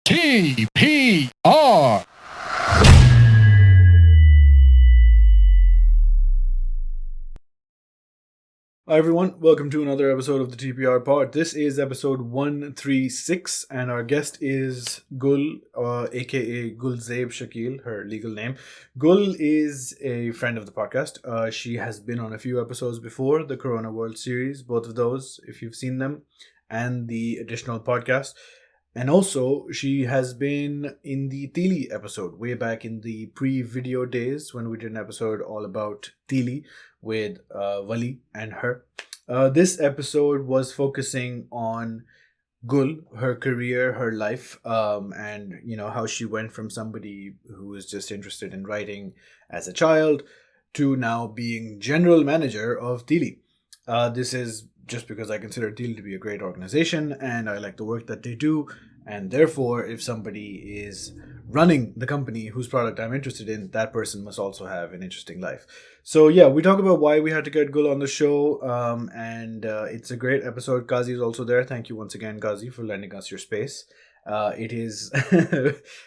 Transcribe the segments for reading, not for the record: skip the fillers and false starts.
TPR. Hi everyone, welcome to another episode of the TPR pod. This is episode 136 and our guest is Gul, aka Gul Zaib Shakeel, her legal name. Gul is a friend of the podcast. She has been on a few episodes before, the Corona World series, both of those, if you've seen them, and the additional podcast. And also, she has been in the Teeli episode, way back in the pre-video days when we did an episode all about Teeli with Wali and her. This episode was focusing on Gul, her career, her life, and how she went from somebody who was just interested in writing as a child to now being general manager of Teeli. This is just because I consider Teeli to be a great organization and I like the work that they do. And therefore, if somebody is running the company whose product I'm interested in, that person must also have an interesting life. So yeah, we talk about why we had to get Gul on the show, and it's a great episode. Kazi is also there. Thank you once again, Kazi, for lending us your space. It is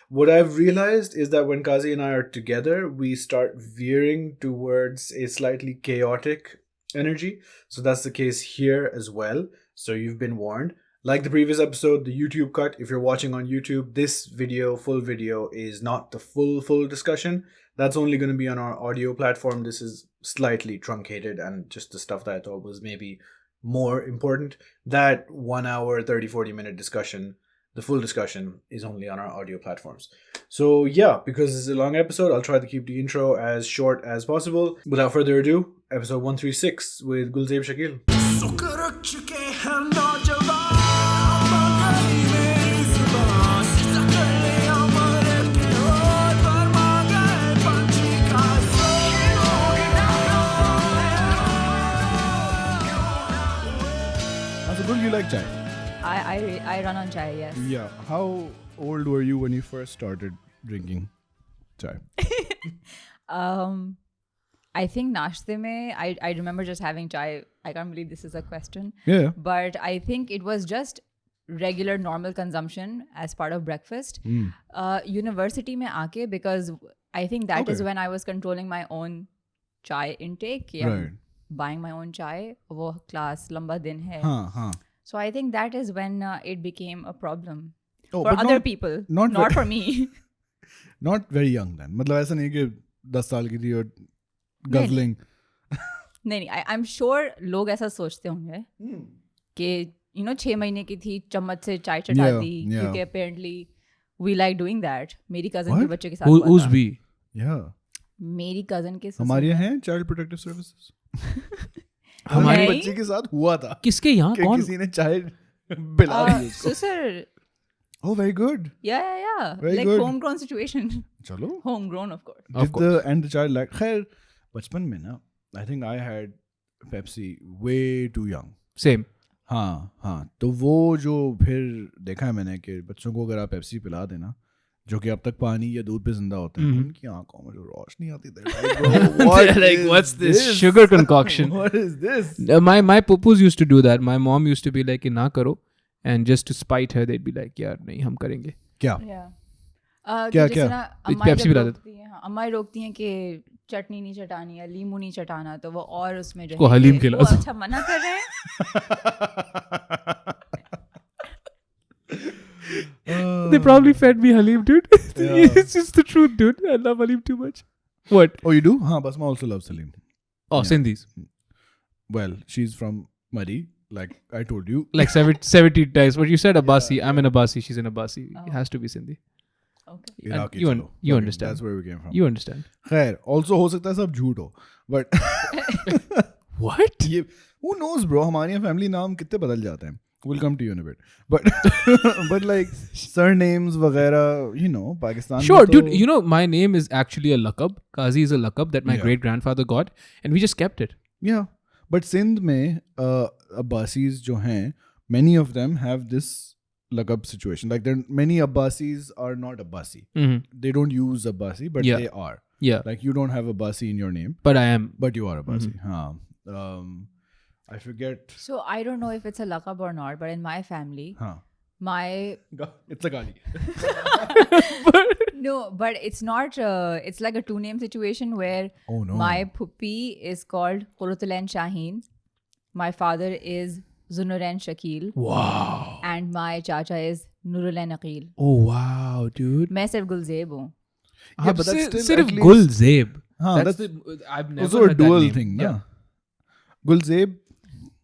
what I've realized is that when Kazi and I are together, we start veering towards a slightly chaotic energy. So that's the case here as well. So you've been warned. Like the previous episode, the YouTube cut, if you're watching on YouTube, this video, full video, is not the full discussion. That's only going to be on our audio platform. This is slightly truncated and just the stuff that I thought was maybe more important. That 1 hour, 30-40 minute discussion, the full discussion, is only on our audio platforms. So yeah, because this is a long episode, I'll try to keep the intro as short as possible. Without further ado, episode 136 with Gul Zaib Shakeel. Gul, you like chai? I run on chai, yes. Yeah. How old were you when you first started drinking chai? I think nashte mein, I remember just having chai. I can't believe this is a question. Yeah. But I think it was just regular normal consumption as part of breakfast. University mein aake, because I think that is when I was controlling my own chai intake. Yeah. Right. Buying my own chai. Wo class lamba din hai. So I think that is when it became a problem for other people, not for me. Not very young then. मतलब ऐसा नहीं कि 10 साल की थी और guzzling. नहीं, I'm sure लोग ऐसा सोचते होंगे कि 6 महीने की थी, चम्मच से चाय चटा दी, क्योंकि apparently we like doing that. मेरी cousin के बच्चे के साथ हुआ था. Who's we? Yeah. मेरी cousin के साथ. हमारे यहाँ हैं child protective services. हमारे बच्चे के साथ हुआ था. किसके यहाँ? कौन? किसी ने चाय पिला दी उसको. So sir. Oh, very good. Yeah. Very like good. homegrown situation. चलो. Homegrown, of course. And the child like, खैर बचपन में ना, I think I had Pepsi way too young. Same. हाँ. तो वो जो फिर देखा है मैंने कि बच्चों को अगर आप पेप्सी पिला देना, जो कि अब तक पानी या दूध पे जिंदा होते हैं, उनकी आंखों में जो रोशनी आती है, like what's this sugar concoction? What is this? My pupus used to do that. My mom used to be like कि ना करो, and just to spite her they'd be like यार नहीं हम करेंगे. क्या? क्या? पेप्सी पिला देते. अम्मा रोकती हैं कि चटनी नहीं चटानी है, लींबू नहीं चटाना, तो वो और उसमें जो को हलीम खिला. अच्छा मना कर रहे हैं. They probably fed me Halim, dude. It's just the truth, dude. I love Halim too much. What? Oh, you do? हाँ, Basma also loves Halim. Oh, Sindhis. Well, she's from Mari, like I told you. Like 70 times. But you said Abbasi. I'm an Abbasi. She's an Abbasi. It has to be Sindhi. Okay. Iraqi, you understand. That's where we came from. You understand. खैर, also हो सकता है सब झूठ हो, but what? Who knows, bro? हमारे यहाँ family नाम कितने बदल जाते हैं. We'll come to you in a bit. But like surnames वगैरह, Pakistan. Sure, dude. My name is actually a lakab. Kazi is a lakab that my great grandfather got, and we just kept it. Yeah, but Sindh में Abbasis जो हैं, many of them have this lakab situation. Like many Abbasis are not Abbasi. Mm-hmm. They don't use Abbasi, but they are. Yeah. Like you don't have Abbasi in your name. But I am. But you are Abbasi. I forget. So I don't know if it's a laqab or not, but in my family, It's a Gali. No, but it's not. It's like a two-name situation where Oh no. my puppy is called Qurratullain Shaheen. My father is Zunurain Shakeel. Wow. And my chacha is Nurulain Aqeel. Oh wow, dude. मैं सिर्फ गुलज़ेब हूँ. Yeah, but that's still सिर्फ at least- Gul Zaib. हाँ, That's that's the, I've never also a heard that dual name. thing, Yeah. ना? Gul Zaib,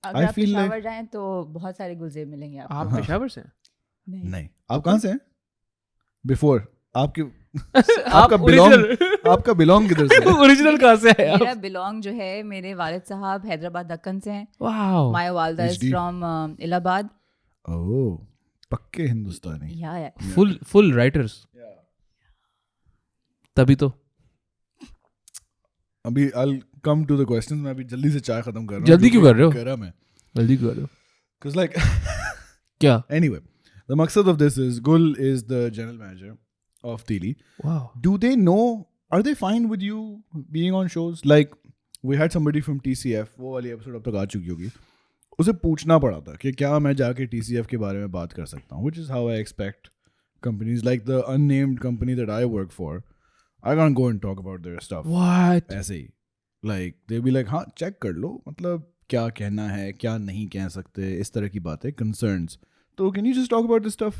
अगर I आप feel Peshawar like- जाएं तो बहुत सारे गुलज़ेब मिलेंगे आपको. आप पेशावर से हैं? नहीं. आप कहाँ से हैं? Before. आपके आप आपका belong original- आपका belong किधर से है? ओरिजिनल कहाँ से है मेरा बिलोंग जो है मेरे वालिद साहब हैदराबाद दक्कन से हैं. वाओ. माय वालदा is HD. From Allahabad. Oh, पक्के हिंदुस्तानी. या फुल राइटर्स. तभी तो अभी I'll come to the questions. मैं अभी जल्दी से चाय खत्म कर रहा हूँ. जल्दी क्यों कर रहे हो? करा मैं. जल्दी कर दो. Because like क्या? anyway, the maqsad of this is Gul is the general manager of Teeli. Wow. Do they know? Are they fine with you being on shows? Like we had somebody from TCF. वो वाली episode अब तक आ चुकी होगी. उसे पूछना पड़ा था कि क्या मैं जाके TCF के बारे में बात कर सकता हूँ. Which is how I expect companies like the unnamed company that I work for. I can't go and talk about their stuff. What? ऐसे ही. Like they'll be like हाँ check कर लो. मतलब क्या कहना है क्या नहीं कह सकते इस तरह की बातें concerns. So can you just talk about this stuff?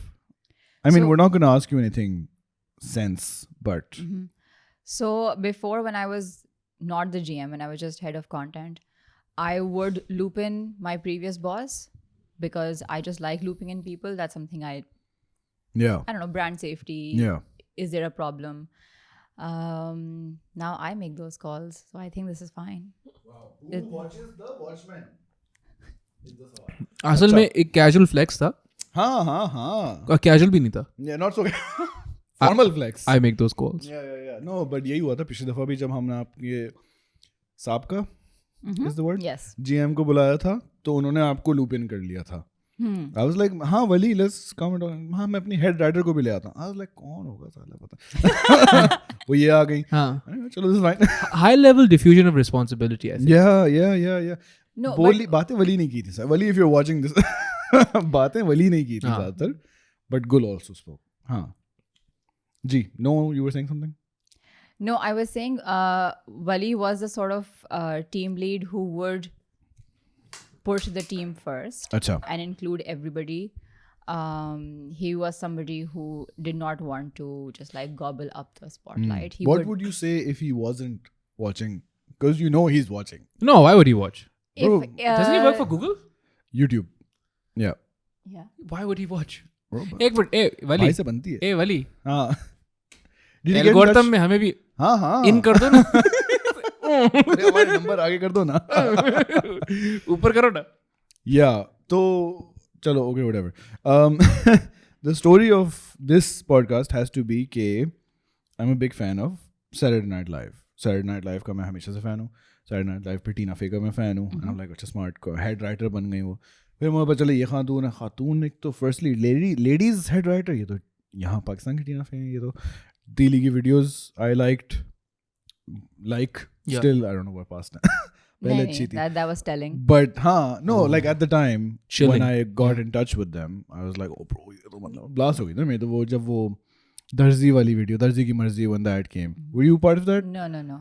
I mean, So- we're not going to ask you anything sense, but So before, when I was not the GM, when I was just head of content, I would loop in my previous boss because I just like looping in people. That's something I yeah, don't know, brand safety. yeah. Is there a problem? Now I make those calls, so I think this is fine. Who watches the Watchmen? असल में एक casual flex था. हाँ. Casual भी नहीं था. Yeah, not so formal flex. I make those calls. Yeah. No, but यही हुआ था पिछली दफा भी जब हमने आपके साहब का is the word Yes. GM को बुलाया था तो उन्होंने आपको लूप इन कर लिया था. I was like हाँ वली let's come and हाँ मैं अपनी हेड राइटर को भी ले आता. I was like कौन होगा साला पता. वो ये आ गई. हाँ. चलो this is fine. High level diffusion of responsibility, I think. Yeah. No, बोली बातें वली नहीं की थी sir. Wali if you're watching this बातें वली नहीं की थी हाँ. ज़्यादातर. But Gul also spoke. हाँ. जी, no, you were saying something? No, I was saying Wali was the sort of team lead who would push the team first अच्छा. and include everybody. He was somebody who did not want to just like gobble up the spotlight. He What would you say if he wasn't watching? Because you know he's watching. No, why would he watch? if, Bro, Doesn't he work for Google? YouTube. Yeah. Yeah. Why would he watch? Bro, एक minute. ए वली. भाई से बनती है. ए वली. हाँ. Did you get in algorithm touch? में हमें भी हाँ. इन कर दो ना. अरे हमारे नंबर आगे कर दो ना. ऊपर करो ना. Yeah. तो चलो okay whatever. The story of this podcast has to be कि I'm a big fan of Saturday Night Live. Saturday Night Live का मैं हमेशा से fan हूँ. Saturday Night Live पे टीना फे का मैं fan हूँ. And I'm like अच्छा smart head writer बन गई वो. फिर मुझे पता चला ये खातून एक तो firstly ladies head writer ये तो यहाँ पाकिस्तान की टीना फे है ये तो Teeli की videos I liked Yeah. still I don't know what past पहले नहीं, अच्छी थी. that was telling. But हाँ, no, like at the time Chilling. when I got in touch with them, I was like, oh bro, ये तो मतलब blast हो गई ना. मैं तो वो जब वो दर्जी वाली वीडियो, दर्जी की मर्जी when that came. Were you part of that? No.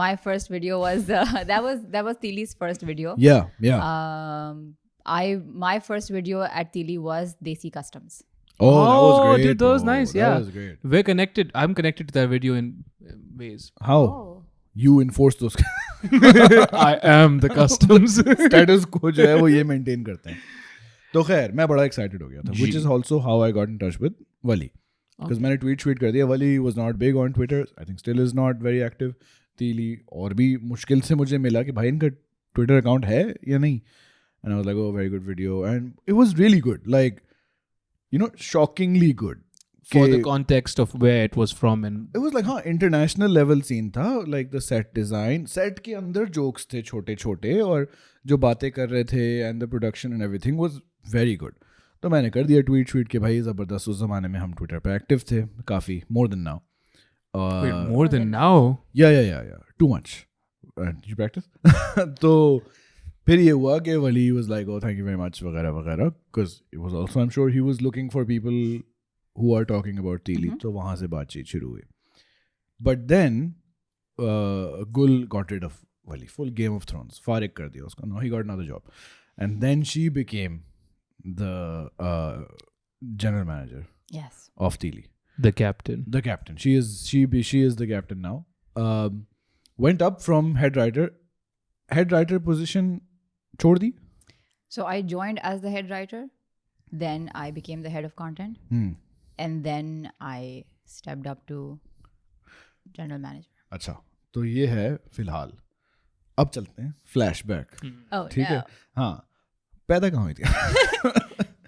My first video was that was Teeli's first video. Yeah. My first video at Teeli was Desi Customs. Oh, that was great. dude, that was bro. nice. That Yeah, was great. we're connected. I'm connected to that video in ways. How? You enforce those I am the customs. status को जो है वो ये maintain करते हैं. तो खैर मैं बड़ा excited हो गया था. Which is also how I got in touch with Wali. Because मैंने tweet कर दिया. Wali was not big on Twitter. I think still is not very active. Teeli और भी मुश्किल से मुझे मिला कि भाई इनका Twitter account है या नहीं. And I was like, oh, very good video. And it was really good. Like, you know, shockingly good. For the context of where it was from and It was like, हाँ, international level scene था. Like the set design. Set के अंदर jokes थे छोटे-छोटे और जो बातें कर रहे थे and the production and everything was very good. तो मैंने कर दिया tweet कि भाई ज़बरदस्त. उस ज़माने में हम Twitter पे active थे काफ़ी, more than now. wait, more than now. Yeah. Too much. Did you practice? तो फिर ये हुआ कि Wali was like, oh, thank you very much, वगैरह वगैरह, because it was also, I'm sure he was looking for people who are talking about Teeli, तो वहाँ से बातचीत शुरू हुई. But then Gul got rid of Wali, full Game of Thrones, फारिग कर दिया उसको. No, he got another job, and then she became the general manager Yes. of Teeli. The captain. The captain. She is the captain now. Went up from head writer. Head writer position छोड़ दी. So I joined as the head writer. Then I became the head of content. And then I stepped up to general manager. अच्छा, तो ये है फिलहाल. अब चलते हैं flashback. Oh, ठीक है. no. हाँ, पैदा कहाँ हुई थी?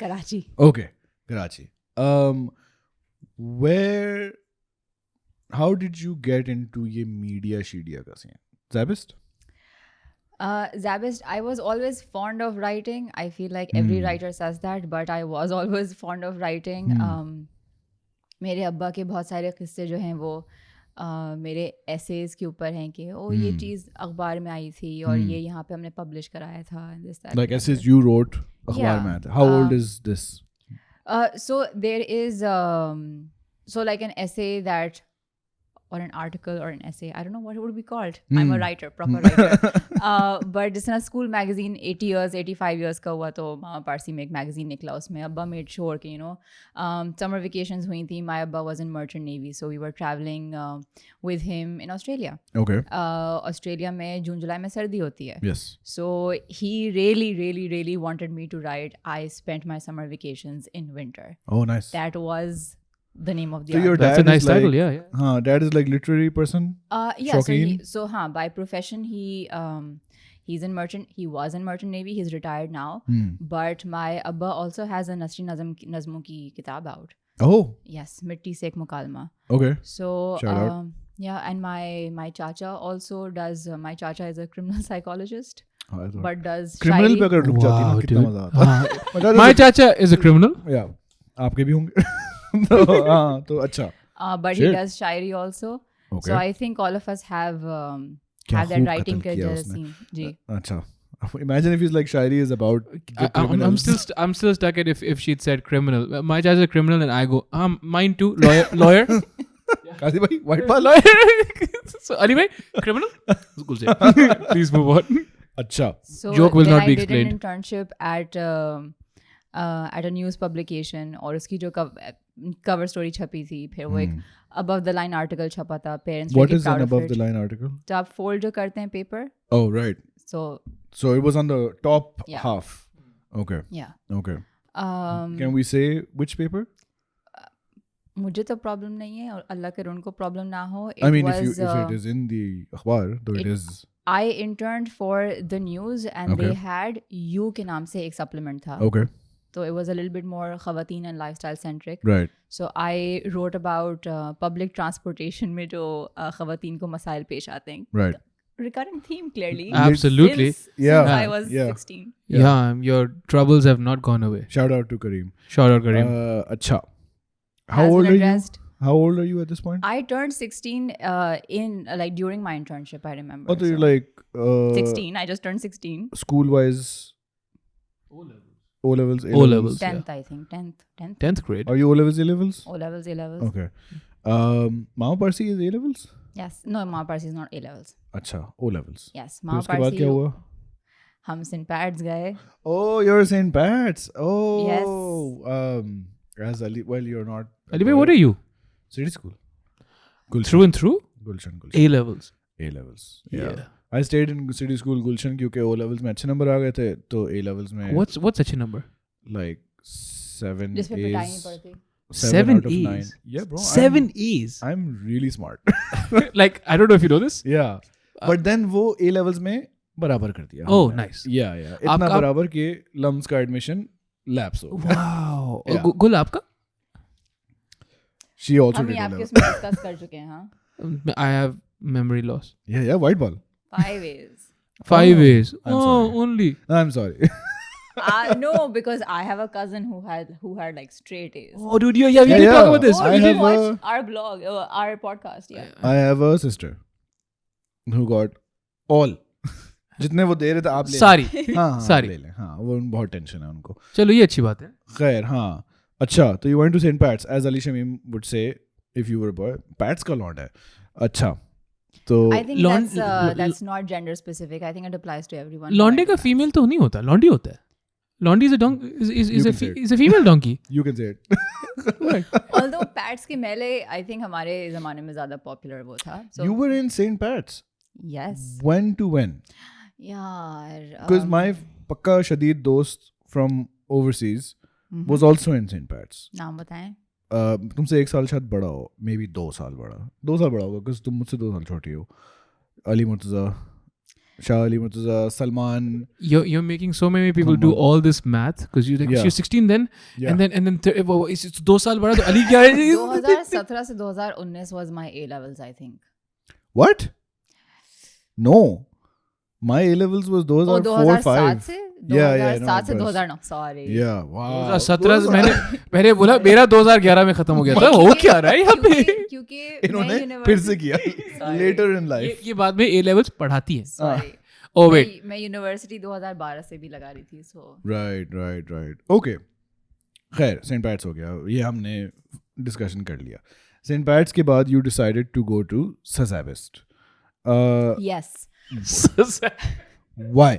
Karachi. Okay, Karachi. Where? How did you get into ये media शीडिया का scene? ZZABIST? ZZABIST, I was always fond of writing. I feel like every writer says that, but I was always fond of writing. मेरे अब्बा के बहुत सारे किस्से जो हैं वो मेरे एसेज के ऊपर हैं कि ओ ये चीज़ अखबार में आई थी और ये यहाँ पे हमने पब्लिश कराया था. Like essays you wrote अखबार में आया था. How old is this? So there is so like an essay that, or an article or an essay, I don't know what it would be called. I'm a writer, proper writer. But जिस तरह school magazine 80 years 85 years का हुआ तो मामा पारसी में एक magazine निकला, उसमें अब्बा मेड श्योर कि समर वेकेशंस हुई थी. माय अब्बा was in merchant navy, so we were travelling with him in Australia. Okay. Australia में जून जुलाई में सर्दी होती है. Yes. So he really wanted me to write. I spent my summer vacations in winter. Oh, nice. That was the name of the So your article. That's a dad nice is like, title, yeah. Dad is like literary person. Yeah, Shakeel? so by profession he's in merchant. He was in merchant navy. He's retired now. But my abba also has a Nasri Nazmon ki kitab out. Oh. Yes, Mitti se ek mukalma. Okay. So Shout out. yeah, and my chacha also does. My chacha is a criminal psychologist, but does criminal शायरी. पे अगर रुक जाती ना Wow, कितना dude. मजा आता. हाँ. My chacha is a criminal. Yeah. आपके भी होंगे. तो अच्छा. But Shit. he does shairi also. Okay. So I think all of us have क्या that खूब writing कत्ल किया उसने. scene. जी. अच्छा. Imagine if he's like shairi is about the I'm criminals. I'm still stuck at if she'd said criminal. My chacha is a criminal, and I go, mine too. Lawyer. Kazi bhai, white ball. Lawyer. So anyway, criminal. Gul Zaib. Please move on. अच्छा. So Joke will then not be I did explained. an internship at a news publication, और उसकी जो cover story छपी थी, फिर वो एक above the line article छपा था. Parents What really is an proud of above it. the line article? जब आप fold जो करते हैं paper, Oh, right. so it was on the top Yeah. half. Okay. yeah. Okay. Um, Can we say which paper? मुझे तो problem नहीं है और अल्लाह करे उनको problem ना हो. I mean, was, if it is in the akhbar, though it is. I interned for the news and Okay. they had You के नाम से एक supplement था. Okay. So it was a little bit more खवातीन and lifestyle centric. Right. So I wrote about public transportation में जो खवातीन को मसाइल पेश आते हैं. Right. Recurring theme clearly. Absolutely. Since Yeah. I was Yeah. 16. Yeah, your troubles have not gone away. Shout out to Kareem. Shout out, Kareem. Acha. How Has old been are you? addressed. How old are you at this point? I turned 16 in like during my internship, I remember. Oh, so you're So like 16. I just turned 16. school wise. O levels. O levels. 10th, I think. 10th. 10th grade. Are you O levels, A levels? O levels, A levels. Okay. Mama Parsi is A levels? Yes. No, Mama Parsi is not A levels. अच्छा, O levels. Yes. फिर Mama उसके बाद Parsi. क्या हुआ? हम St. Pat's गए. Oh, you're St. Pat's. Oh. Yes. As Ali, well, you're not. Ali bhai, what are you? City school. Gulshan. Through and through? Gulshan. A levels. A levels. Yeah. I stayed in city school Gulshan क्योंकि O levels में अच्छे number आ गए थे तो A levels में What's such a number? like 7 जिसमें पिटाई नहीं A's. पड़ती. 7 out of A's. 9. Yeah, bro. 7 A's. I'm really smart. Like, I don't know if you know this. Yeah. But then वो A levels में बराबर कर दिया. Oh, हमने. nice. Yeah, yeah. इतना बराबर कि लम्स का एडमिशन लैप्स हो गया. Wow. Yeah. Gul आपका? She also हम did ये A आपके levels. उसमें डिस्कस कर चुके हैं. हाँ. I have memory loss. Yeah, white ball. 5 A's. 5 A's. I'm Oh, sorry. only. I'm sorry. No, because I have a cousin who had like straight A's. Oh, dude, we can Yeah. talk about this. Oh, I you have can watch our blog, our podcast. Yeah. I have a sister who got all. जितने वो दे रहे थे आप ले सारी हाँ हाँ सारी। ले लें हाँ वो बहुत टेंशन है उनको. चलो ये अच्छी बात है. खैर हाँ अच्छा तो you went to St. Pat's as Ali Shamim would say if you were a boy. Pat's का लौंड है. अच्छा तो I think that's not gender specific. I think it applies to everyone. लॉन्डे का फीमेल तो नहीं होता, लॉन्डी होता है. लॉन्डी is a is a female donkey. you can say it. Although Pats के मेले I think हमारे ज़माने में ज़्यादा popular वो था. So You were in St. Pat's. yes. When to when? यार. Because my पक्का शदीद दोस्त from overseas was also in St. Pat's. नाम बताएं. तुमसे 1 साल शायद बड़ा हो, मे बी 2 साल बड़ा. 2 साल बड़ा होगा because तुम मुझसे 2 साल छोटी हो. Ali Murtaza, Shah Ali Murtaza, Salman. You're making so many people do all this math because you like Yeah. she's 16 then Yeah. and then it's 2 साल बड़ा तो अली क्या है? 2017 से 2019 was my A levels I think. What? No. My A levels was 2004-5. से Yeah, 2007 से no, 2009 sorry. Yeah, wow. 2017 मैंने बोला मेरा 2011 में खत्म हो गया था. हो क्या रहा है यहाँ पे? क्योंकि इन्होंने फिर से किया. Later in life. ये बाद में A levels पढ़ाती है. Sorry. Oh wait. मैं यूनिवर्सिटी 2012 से भी लगा रही थी so. Right. Okay. खैर St. Pat's हो गया. ये हमने डिस्कशन कर लिया. St. Pat's के बाद you decided to go to SZABIST. Yes. Why?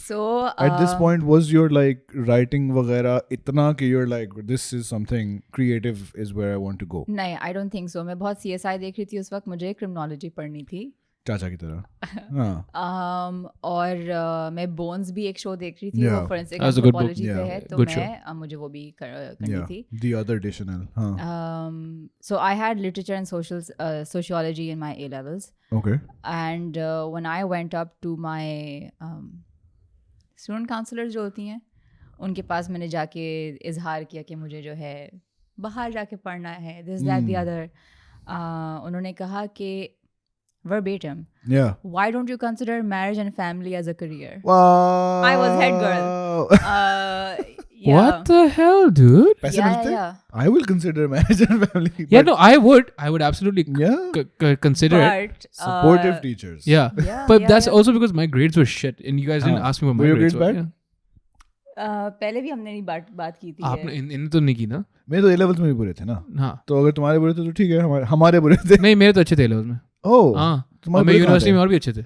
So At this point was your like writing वगैरह इतना कि you're like this is something creative is where I want to go. नहीं I don't think so. मैं बहुत CSI देख रही थी उस वक्त. मुझे क्रिमिनोलॉजी पढ़नी थी. चाचा की तरह. हाँ. और मैं बोन्स भी एक शो देख रही थी. Yeah. वो forensic That's a good book. Anthropology पे है तो good show. मैं मुझे वो भी करनी Yeah. थी. The other additional. हाँ. So I had literature and sociology in my A levels. Okay. And when I went up to my student counsellors जो होती हैं उनके पास मैंने जाके इजहार किया कि मुझे जो है बाहर जाके पढ़ना है दिस दैट द अदर. उन्होंने कहा कि verbatim, Yeah. why don't you consider marriage and family as a career? Wow. I was head girl. Yeah. What the hell, dude? पैसे Yeah, मिलते? yeah. I will consider marriage and family. Yeah, but no, I would absolutely Yeah. consider it. But Supportive teachers. Yeah. yeah, But yeah, that's yeah. also because my grades were shit and you guys didn't ask me what my Were your grades grades were. bad? Yeah. पहले भी हमने नहीं बात की थी. आपने इन्हें तो नहीं की ना? मेरे तो A levels में भी बुरे थे ना. हाँ. तो अगर तुम्हारे बुरे थे तो ठीक है हमारे बुरे थे. नहीं मेरे तो अच्छे थे लेवल में. Oh. हाँ. और तुम्हारे मैं बुरे कहाँ यूनिवर्सिटी थे? में और भी अच्छे थे.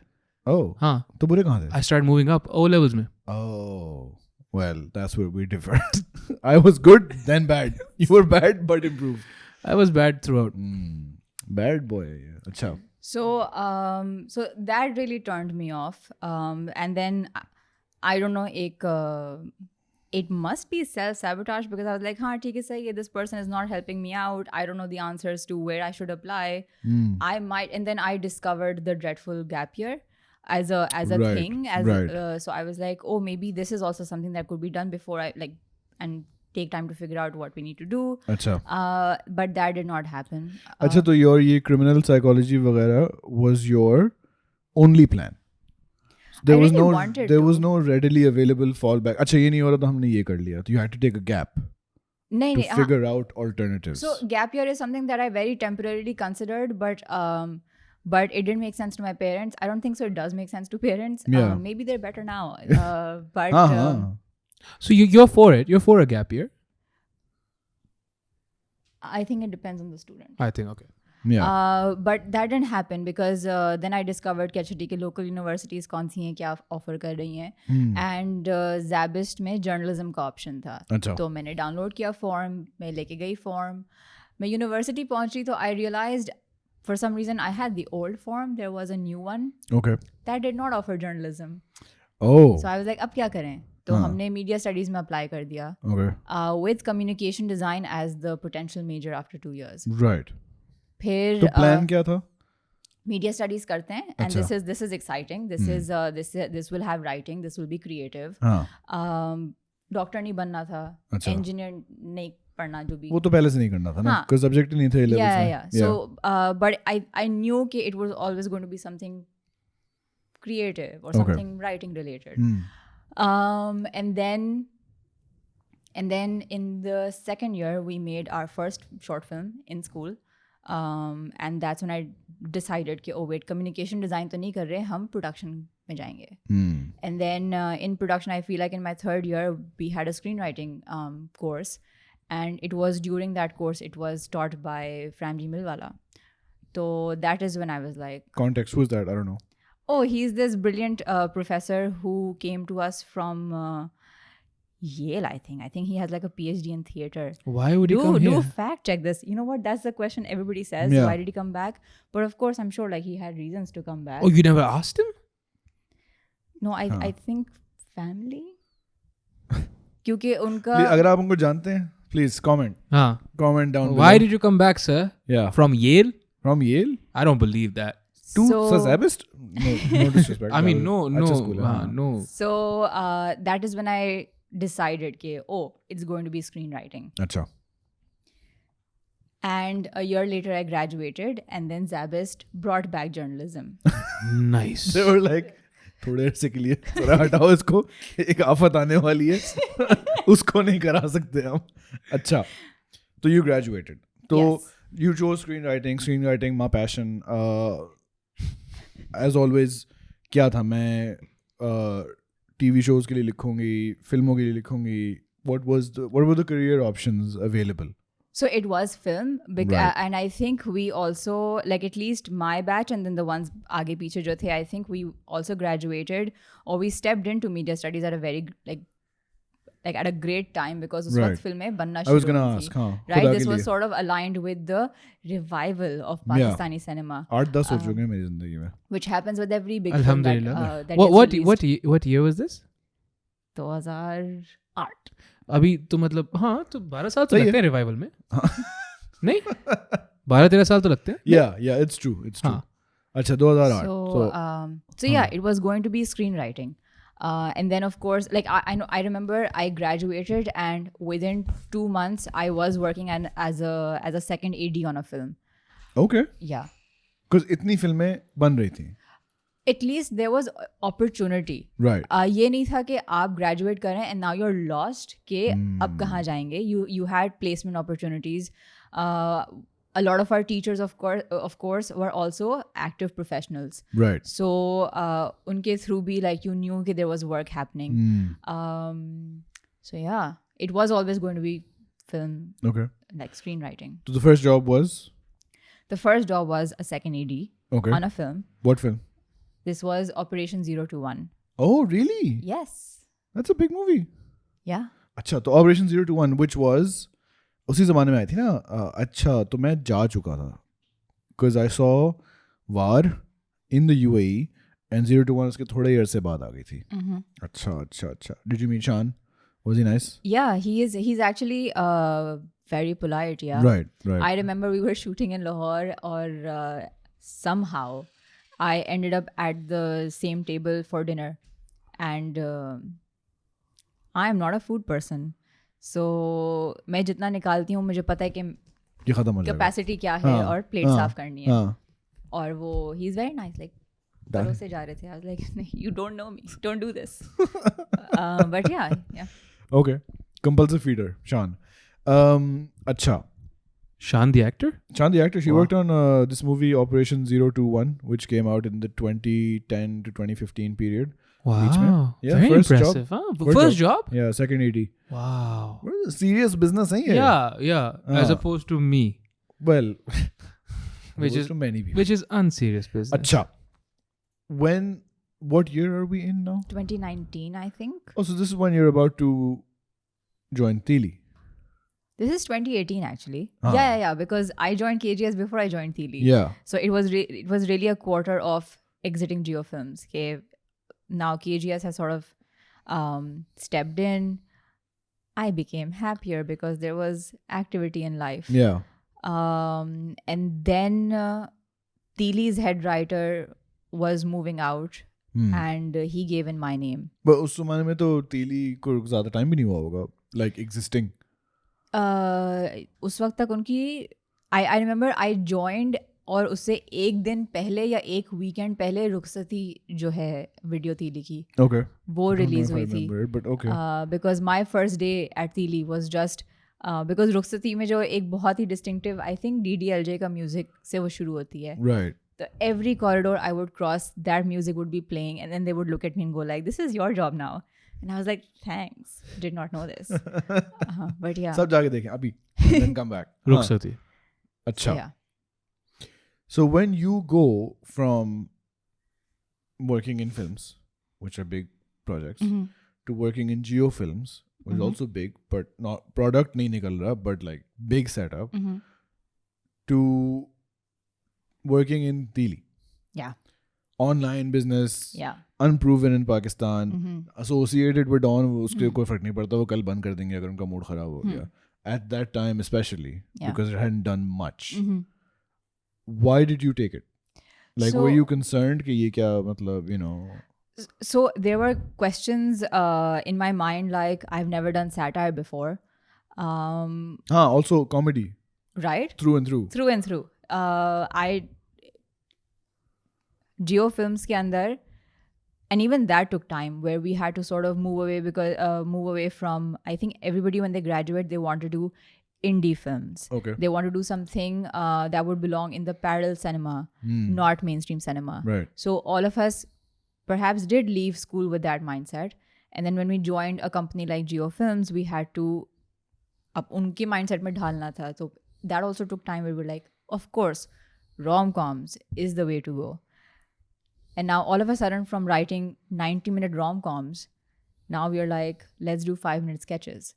Oh. हाँ. तो बुरे कहाँ थे? I started moving up O levels में. Oh. Well, that's where we differ. I was good, then bad. You were bad, but improved. I was bad throughout. Bad boy. Acha. So so that really turned me off. And then I don't know, it must be self-sabotage because I was like, हाँ ठीक है सही है, this person is not helping me out. I don't know the answers to where I should apply. I might, and then I discovered the dreadful gap year as a Right, thing. right. So I was like, oh, maybe this is also something that could be done before I like and take time to figure out what we need to do. Acha. But that did not happen. अच्छा तो your ये criminal psychology वगैरह was your only plan. There I was really no wanted there to. was no readily available fallback. अच्छा ये नहीं हो रहा तो हमने ये कर लिया. तो you had to take a gap नहीं to नहीं figure out alternatives. So gap year is something that I very temporarily considered, but it didn't make sense to my parents. I don't think so. It does make sense to parents. Yeah. Maybe they're better now. But हाँ. So you're for it. You're for a gap year. I think it depends on the student. I think okay. Yeah. But that didn't happen because then I discovered कि अच्छा ठीक है local universities कौन सी हैं क्या offer कर रही हैं. And SZABIST में journalism का option था. अच्छा. तो मैंने download किया form, मैं लेके गई form. मैं university पहुंच रही तो I realized for some reason I had the old form. There was a new one Okay. that did not offer journalism. Oh. So I was like अब क्या करें? तो हमने media studies में apply कर दिया. Okay. With communication design as the potential major after 2 years. Right. फिर तो plan क्या था? media studies करते हैं and अच्छा. this is exciting. This will have writing. This will be creative. हाँ. डॉक्टर नहीं बनना था. अच्छा. Engineer नहीं पढ़ना जो भी. वो तो पहले से नहीं करना था ना. हाँ. कोई सब्जेक्ट ही नहीं थे A levels में. Yeah. So but I knew कि it was always going to be something creative or Okay. something writing related. And then in the second year we made our first short film in school. and that's when I decided कि oh wait, communication design तो नहीं कर रहे, हम production में जाएंगे. And then in production I feel like in my third year we had a screenwriting course, and it was during that course it was taught by Framji Milwala. So that is when I was like, Context, who's that? I don't know. oh, he's this brilliant professor who came to us from Yale, I think. I think he has like a PhD in theater. Why would he come here? Do fact check this. You know what? That's the question everybody says. Yeah. Why did he come back? But of course, I'm sure like he had reasons to come back. Oh, you never asked him? No, I think family. क्योंकि उनका अगर आप उनको जानते हैं, please comment. Comment down below. Why did you come back, sir? Yeah. From Yale? From Yale? I don't believe that. To So- SZABIST? No disrespect. I mean, no. अच्छा school है, हाँ. No. So that is when I decided कि oh, it's going to be screenwriting. अच्छा. And a year later I graduated, and then SZABIST brought back journalism. Nice. They were like, थोड़े से के लिए थोड़ा हटाओ इसको, एक आफत आने वाली है, उसको नहीं करा सकते हम. अच्छा, तो you graduated. तो Yes. you chose screenwriting, my passion. As always, क्या था, मैं TV shows के लिए लिखूंगी, फिल्मों के लिए लिखूंगी. What were the career options available? So it was film, Right. and I think we also, like at least my batch and then the ones आगे पीछे जो थे, I think we also graduated or we stepped into media studies at a very like at a great time, because उस Right. वक्त फिल्में बनना I was शुरू gonna हुई ask, थी. हाँ, Right, खुदा this के was लिए. sort of aligned with the revival of Pakistani cinema, 8-10 हो चुके हैं मेरी जिंदगी में. which happens with every big film Alhamdulillah. that gets released. What year was this? 2008. अभी तो मतलब हाँ तो 12 साल तो सही लगते हैं रिवाइवल में. नहीं 12-13 साल तो लगते हैं. Yeah, it's true. हाँ. अच्छा, 2008. So yeah, it was going to be screenwriting. And then of course, like I remember I graduated, and within 2 months I was working as a second AD on a film. Okay. Yeah. Because इतनी फिल्में बन रही थी. At least there was opportunity. Right. ये नहीं था कि आप graduate करें and now you're lost कि अब कहाँ जाएंगे. You had placement opportunities. A lot of our teachers of course were also active professionals. Right. So unke through भी like you knew that there was work happening. So yeah, it was always going to be film, Okay. like screenwriting. So the first job was? The first job was a second AD Okay. on a film. What film? This was Operation 021. Oh, really? Yes. That's a big movie. Yeah. अच्छा, तो Operation 021, which was उसी ज़माने में आई थी ना. अच्छा, तो मैं जा चुका था. Because I saw War in the UAE and 021 उसके थोड़े years से बाद आ गई थी. अच्छा. Did you meet Shan? Was he nice? Yeah, he's actually very polite. Yeah. Right. I remember we were shooting in Lahore, or somehow I ended up at the same table for dinner, and I am not a food person. So मैं जितना निकालती हूँ मुझे पता है कि ये खत्म हो जाएगा. कैपेसिटी क्या है और प्लेट साफ करनी है. हाँ. और वो he is very nice, like परोसे जा रहे थे. I was like you don't know me, don't do this. But या Okay. Compulsive feeder, Shan. अच्छा. Shan the actor? Shan the actor, she Wow. worked on this movie Operation 021, which came out in the 2010 to 2015 period. Wow. Yeah, Very first job. impressive. Huh? First job? Yeah, second AD. Wow. What is serious business, है ये? Yeah. As opposed to me, Well, Which opposed is- to many people. which is unserious business. Acha. What year are we in now? 2019 I think. Oh, so this is when you're about to join Teeli. This is 2018 actually. Ah. Yeah, because I joined KGS before I joined Teeli. Yeah. So it was really a quarter of exiting Geo Films. Okay, now KGS has sort of stepped in. I became happier because there was activity in life. Yeah. And then Teeli's head writer was moving out, and he gave in my name. But उस जमाने में तो Teeli को ज़्यादा time भी नहीं हुआ होगा, like existing. उस वक्त तक उनकी I remember I joined, और उससे एक दिन पहले या एक वीकेंड पहले रुखसती जो है वीडियो तीली की Okay. वो I don't know release if I हुई थी. remember it, but okay. Because my first day at Teeli was just because रुखसती में जो एक बहुत ही डिस्टिंक्टिव आई थिंक DDLJ का म्यूजिक से वो शुरू होती है. Right. So every corridor I would cross, that music would be playing, and then they would look at me and go like, "This is your job now." And I was like, "Thanks, did not know this." But yeah. सब जाके देखें अभी, and then come back. रुखसती. अच्छा. So, yeah. So when you go from working in films, which are big projects, Mhm. to working in geo films, which is also big, but not product nahi nikal raha, but like big setup, Mhm. to working in Teeli, Yeah. online business, Yeah. unproven in Pakistan, Mhm. associated with Dawn, उसके कोई फर्क नहीं पड़ता, वो कल बंद कर देंगे अगर उनका मूड खराब हो गया. At that time especially, Yeah. because it hadn't done much. Mhm. Why did you take it? Like, So- were you concerned कि ये क्या मतलब, you know? So there were questions in my mind like, I've never done satire before. Also comedy Right? through and through. Through and through. Geo films के अंदर, and even that took time where we had to sort of move away from, I think everybody when they graduate they want to do indie films. Okay. They want to do something that would belong in the parallel cinema, not mainstream cinema. Right. So all of us perhaps did leave school with that mindset, and then when we joined a company like Geo Films, we had to अब उनके mindset में ढालना था. So that also took time where we were like, of course, rom-coms is the way to go. And now all of a sudden from writing 90-minute rom-coms, now we are like, let's do 5-minute sketches.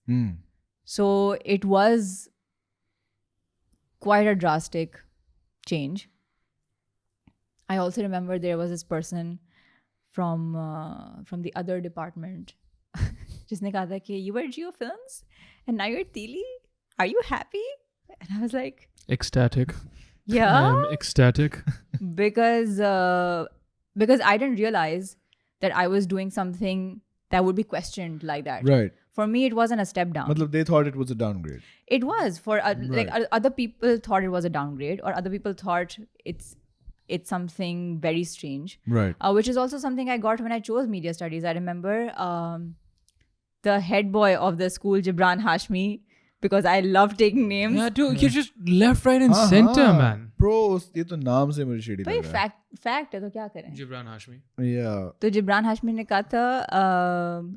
So it was quite a drastic change. I also remember there was this person from the other department जिसने कहा था कि you were Geo Films and now you're Teeli. Are you happy? And I was like, Ecstatic. yeah. I am ecstatic. because I didn't realize that I was doing something that would be questioned like that. Right. For me, it wasn't a step down. मतलब they thought it was a downgrade. It was for like other people thought it was a downgrade, or other people thought it's something very strange. Right. Which is also something I got when I chose media studies. I remember the head boy of the school, Gibran Hashmi, because I love taking names. Yeah, dude, you just left, right, and center, man. Bro, ये तो नाम से मुझे shady भाई लग रहा fact है तो क्या करें? Gibran Hashmi. है. Yeah. तो जिब्रान हाशमी ने कहा था,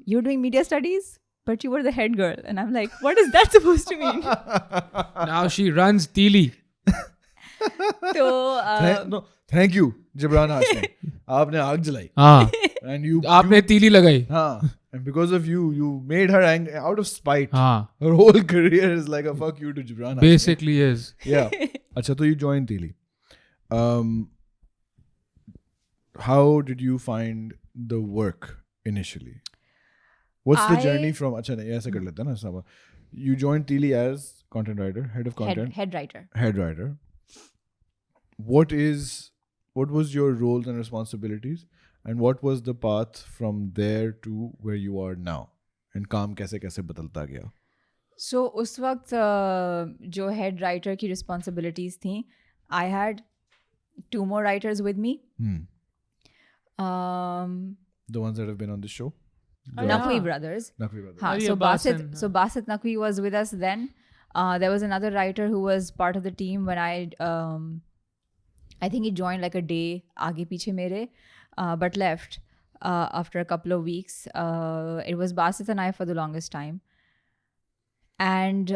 you're doing media studies, but you were the head girl. And I'm like, what is that supposed to mean? Now she runs Teeli. तो No, thank you, Gibran Hashmi. आपने आग जलाई. हाँ. And you. आपने तीली लगाई. हाँ. And because of you made her angry out of spite. हाँ. Her whole career is like a fuck you to Gibran Hashmi. Basically is. Yeah. अच्छा, तो you joined Teeli. How did you find the work initially? What's the journey from? अच्छा नहीं ऐसे कर लेते हैं ना सब. You joined Teeli as content writer, head of content, head writer. head writer. What was your roles and responsibilities, and what was the path from there to where you are now? And काम कैसे कैसे बदलता गया? So उस वक्त जो head writer की responsibilities थी, I had 2 more writers with me. The ones that have been on the show? Naqvi brothers. Naqvi brothers. हाँ, Areeb so Basin, Basit Naqvi was with us then. There was another writer who was part of the team when I think he joined like a day आगे पीछे मेरे, but left after a couple of weeks. It was Basit and I for the longest time. And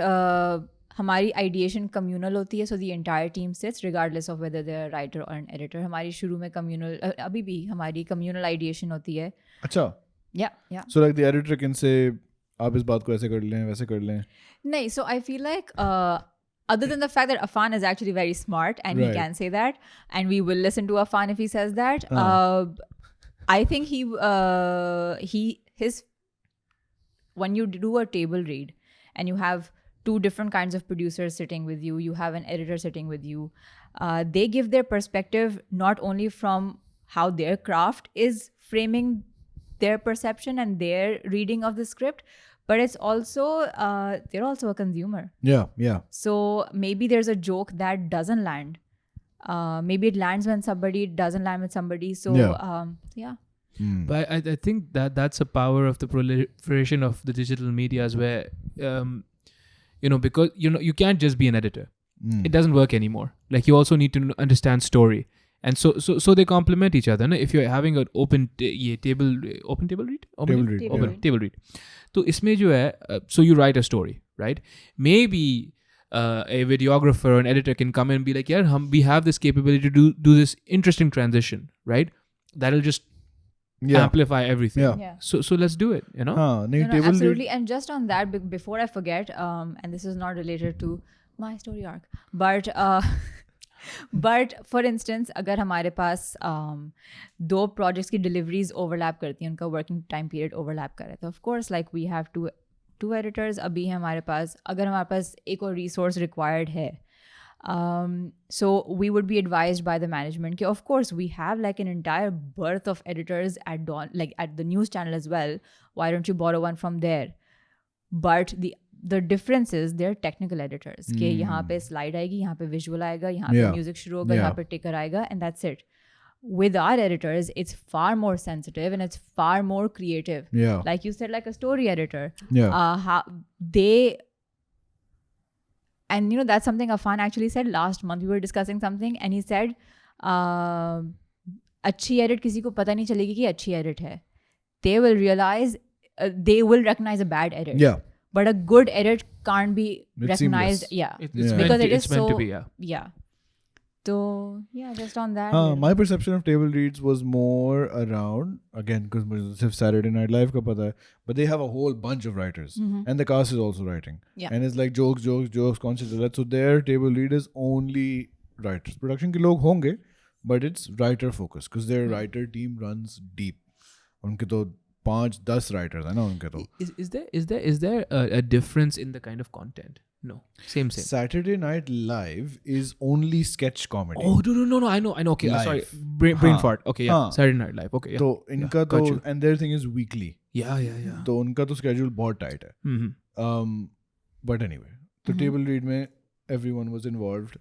हमारी ideation communal होती है, so the entire team sits regardless of whether they're a writer or an editor. हमारी शुरू में communal, अभी भी हमारी communal ideation होती है. अच्छा. Yeah. So like the editor can say आप इस बात को ऐसे कर लें वैसे कर लें. नहीं, so I feel like other than the fact that Afan is actually very smart and he can say that, and we will listen to Afan if he says that, I think his when you do a table read and you have 2 different kinds of producers sitting with you, you have an editor sitting with you, they give their perspective not only from how their craft is framing their perception and their reading of the script, but it's also they're also a consumer. Yeah. So maybe there's a joke that doesn't land. Maybe it lands when somebody, it doesn't land with somebody. So yeah. But I think that's a power of the proliferation of the digital medias, where because you can't just be an editor. It doesn't work anymore. Like you also need to understand story, and so they complement each other. No? If you're having an open table read. So isme jo hai, so you write a story, right? Maybe a videographer or an editor can come in and be like, yeah, we have this capability to do this interesting transition, right? That'll just amplify everything. Yeah. So let's do it, No, absolutely. And just on that, before I forget, and this is not related to my story arc, but for instance, अगर हमारे पास दो projects की deliveries overlap करती हैं, उनका working time period overlap कर रहा है, तो of course like we have two editors अभी हैं हमारे पास. अगर हमारे पास एक और resource required है, so we would be advised by the management कि of course we have like an entire berth of editors at the news channel as well. Why don't you borrow one from there? But the difference is they're technical editors. कि यहाँ पे slide आएगी, यहाँ पे visual आएगा, यहाँ पे music शुरू होगा, यहाँ पे ticker आएगा, and that's it. With our editors, it's far more sensitive and it's far more creative. Yeah. Like you said, like a story editor. Yeah. And that's something Afan actually said last month. We were discussing something and he said, अच्छी edit किसी को पता नहीं चलेगी कि अच्छी edit है. They will recognize a bad edit. Yeah. But a good edit can't be recognized. Seamless. Yeah. It's because it is meant so, to be, yeah. Yeah. So, yeah, just on that. My perception of table reads was more around, again, because सिर्फ Saturday Night Live का पता है, but they have a whole bunch of writers. And the cast is also writing. Yeah. And it's like jokes, constant. So their table read is only writers. Production के लोग होंगे, but it's writer focused because their writer team runs deep. उनके तो 5-10 writers है ना उनके तो. Is there a difference in the kind of content? No, same. Saturday Night Live is only sketch comedy. Oh no! I know. Okay, sorry, brain fart. Okay, yeah. Saturday Night Live. Okay, yeah. तो इनका तो and their thing is weekly. Yeah. तो उनका तो schedule बहुत tight है. But anyway, the table read में everyone was involved.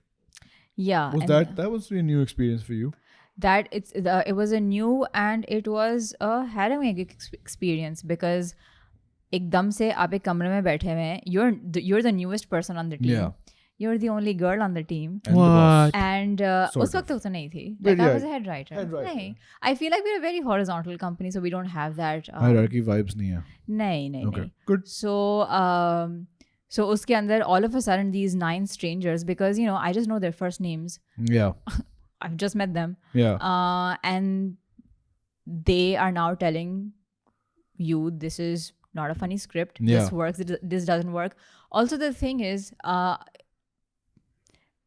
Yeah. That was a new experience for you? That it was a new and it was a harrowing experience because एकदम से आप एक कमरे में बैठे हुए हैं. You're the newest person on the team. Yeah. You're the only girl on the team. And the boss. And उस वक्त तो नहीं थी. Like I was a head writer. नहीं. I feel like we're a very horizontal company, so we don't have that. Hierarchy vibes नहीं है. नहीं. Okay. Good. So उसके अंदर all of a sudden these 9 strangers, because I just know their first names. Yeah. I've just met them. Yeah. And they are now telling you this is not a funny script. Yeah. This works. This doesn't work. Also, the thing is, and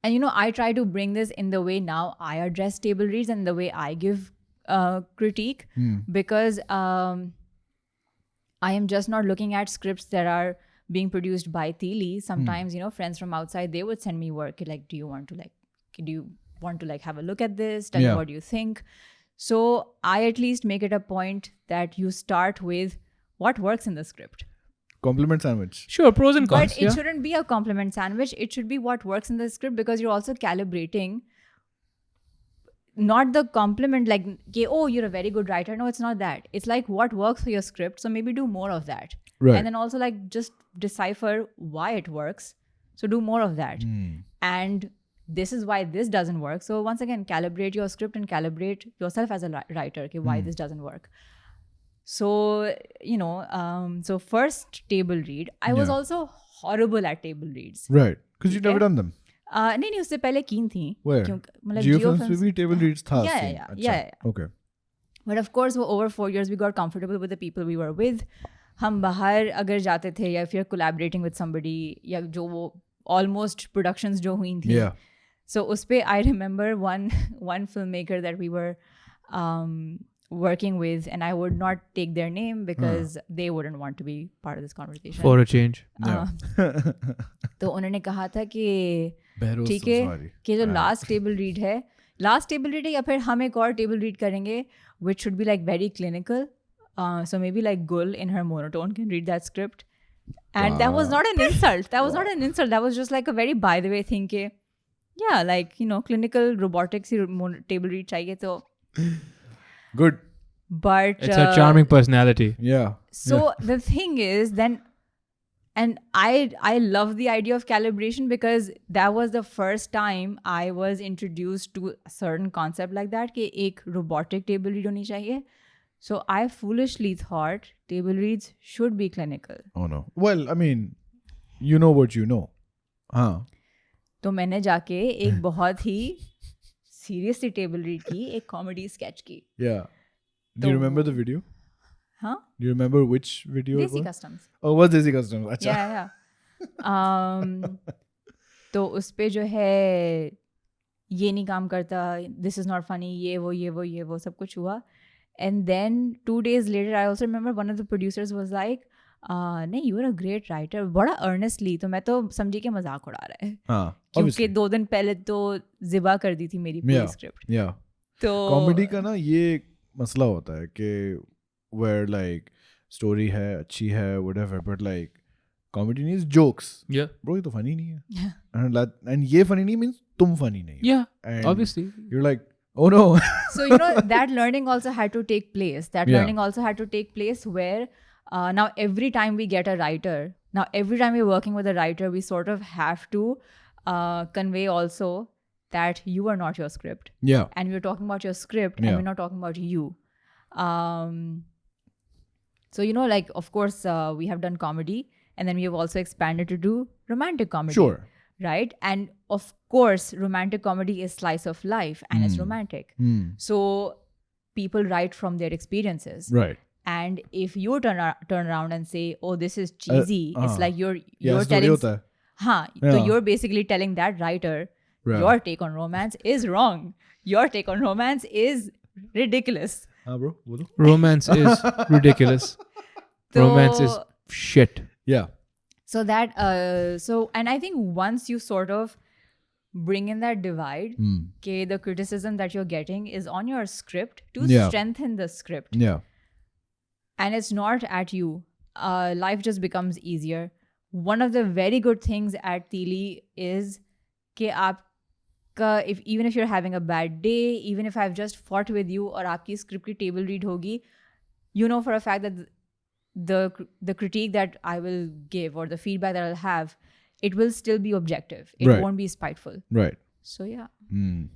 I try to bring this in the way now I address table reads and the way I give critique, because I am just not looking at scripts that are being produced by Teeli. Sometimes, friends from outside, they would send me work like, do you want to have a look at this? Tell me what you think. So I at least make it a point that you start with what works in the script. Compliment sandwich. Sure, pros and cons. But it shouldn't be a compliment sandwich. It should be what works in the script, because you're also calibrating. Not the compliment like, oh, you're a very good writer. No, it's not that. It's like what works for your script. So maybe do more of that. Right. And then also like just decipher why it works. So do more of that. And this is why this doesn't work. So once again, calibrate your script and calibrate yourself as a writer. Okay, why this doesn't work. So, so first table read, I was also horrible at table reads. Right. Because you've never done them. नहीं उससे पहले कीन थी. Where? Geofilms में भी table reads था. Yeah. Okay. But of course, over 4 years, we got comfortable with the people we were with. हम बाहर अगर जाते थे या फिर collaborating with somebody या जो वो almost productions जो हुई थी. Yeah. So उस पे I remember one filmmaker that we were working with, and I would not take their name because they wouldn't want to be part of this conversation. For a change. तो उन्होंने कहा था कि ठीक है कि जो last table read है या फिर हम एक और table read करेंगे which should be like very clinical. So maybe like Gul in her monotone can read that script. And that was not an insult. That was not an insult. That was just like a very by the way thing कि yeah, like, clinical robotics table read चाहिए तो good. But it's a charming personality. Yeah. So the thing is, then And I love the idea of calibration because that was the first time I was introduced to a certain concept like that कि एक robotic table read होनी चाहिए. So I foolishly thought table reads should be clinical. Oh no. Well, I mean, you know what you know. हाँ. तो मैंने जाके एक बहुत ही seriously table read की, एक comedy sketch की. Yeah. Do you remember the video? हाँ? Do you remember which video it Desi was? Customs. Oh, was Desi Customs. अच्छा. Yeah. तो उस पे जो है ये नहीं काम करता, this is not funny, ये वो सब कुछ हुआ. And then 2 days later, I also remember one of the producers was like, नहीं, you are a great writer. बड़ा earnestly, तो मैं तो समझी के मजाक उड़ा रहा है. हाँ. क्योंकि 2 दिन पहले तो ज़िबा कर दी थी मेरी पूरी स्क्रिप्ट. Yeah. तो कॉमेडी का ना ये मसला होता है कि where like story है अच्छी है whatever but like comedy needs jokes. Yeah. Bro, ये तो funny नहीं है. And ये funny नहीं means तुम funny नहीं हो. Yeah. And Obviously. you're like, oh no. So you know that learning also had to take place. That Yeah. learning also had to take place where now every time we get a writer, now every time we're working with a writer, we sort of have to convey also that you are not your script. Yeah. And we're talking about your script Yeah. and we're not talking about you. So, you know, like, of course, we have done comedy and then we have also expanded to do romantic comedy. Sure. Right? And of course, romantic comedy is slice of life and it's romantic. So people write from their experiences. Right. And if you turn around and say, oh, this is cheesy, it's like you're story telling... होता है. Haan, Yeah. so you're basically telling that writer, Right. your take on romance is wrong. Your take on romance is ridiculous. हाँ bro, बोलो. Romance is ridiculous. So, Romance is shit. Yeah. So that, and I think once you sort of bring in that divide, okay, the criticism that you're getting is on your script to Yeah. strengthen the script. Yeah. And it's not at you. Life just becomes easier. One of the very good things at Teeli is that even if you're having a bad day, even if I've just fought with you or aapki script ki table read hogi, you know for a fact that the critique that I will give or the feedback that I'll have, it will still be objective. It Right. won't be spiteful. Right. So yeah.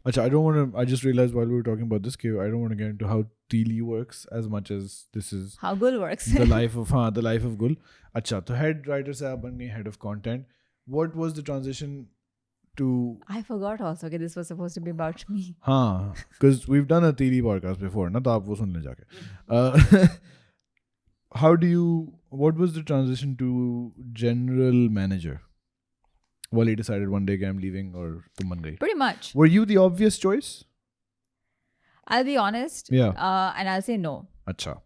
Achha, I just realized while we were talking about this, I don't want to get into how Teeli works as much as this is How Gul works. the life of Gul. Achha, so head writer se aap ban gaye head of content. What was the transition to... I forgot also that this was supposed to be about me. हाँ, because we've done a Teeli podcast before, ना तो आप वो सुन ले जाके. What was the transition to general manager? Well, he decided one day I'm leaving or तुम बन गई. Pretty much. Were you the obvious choice? I'll be honest. Yeah. And I'll say no. Acha.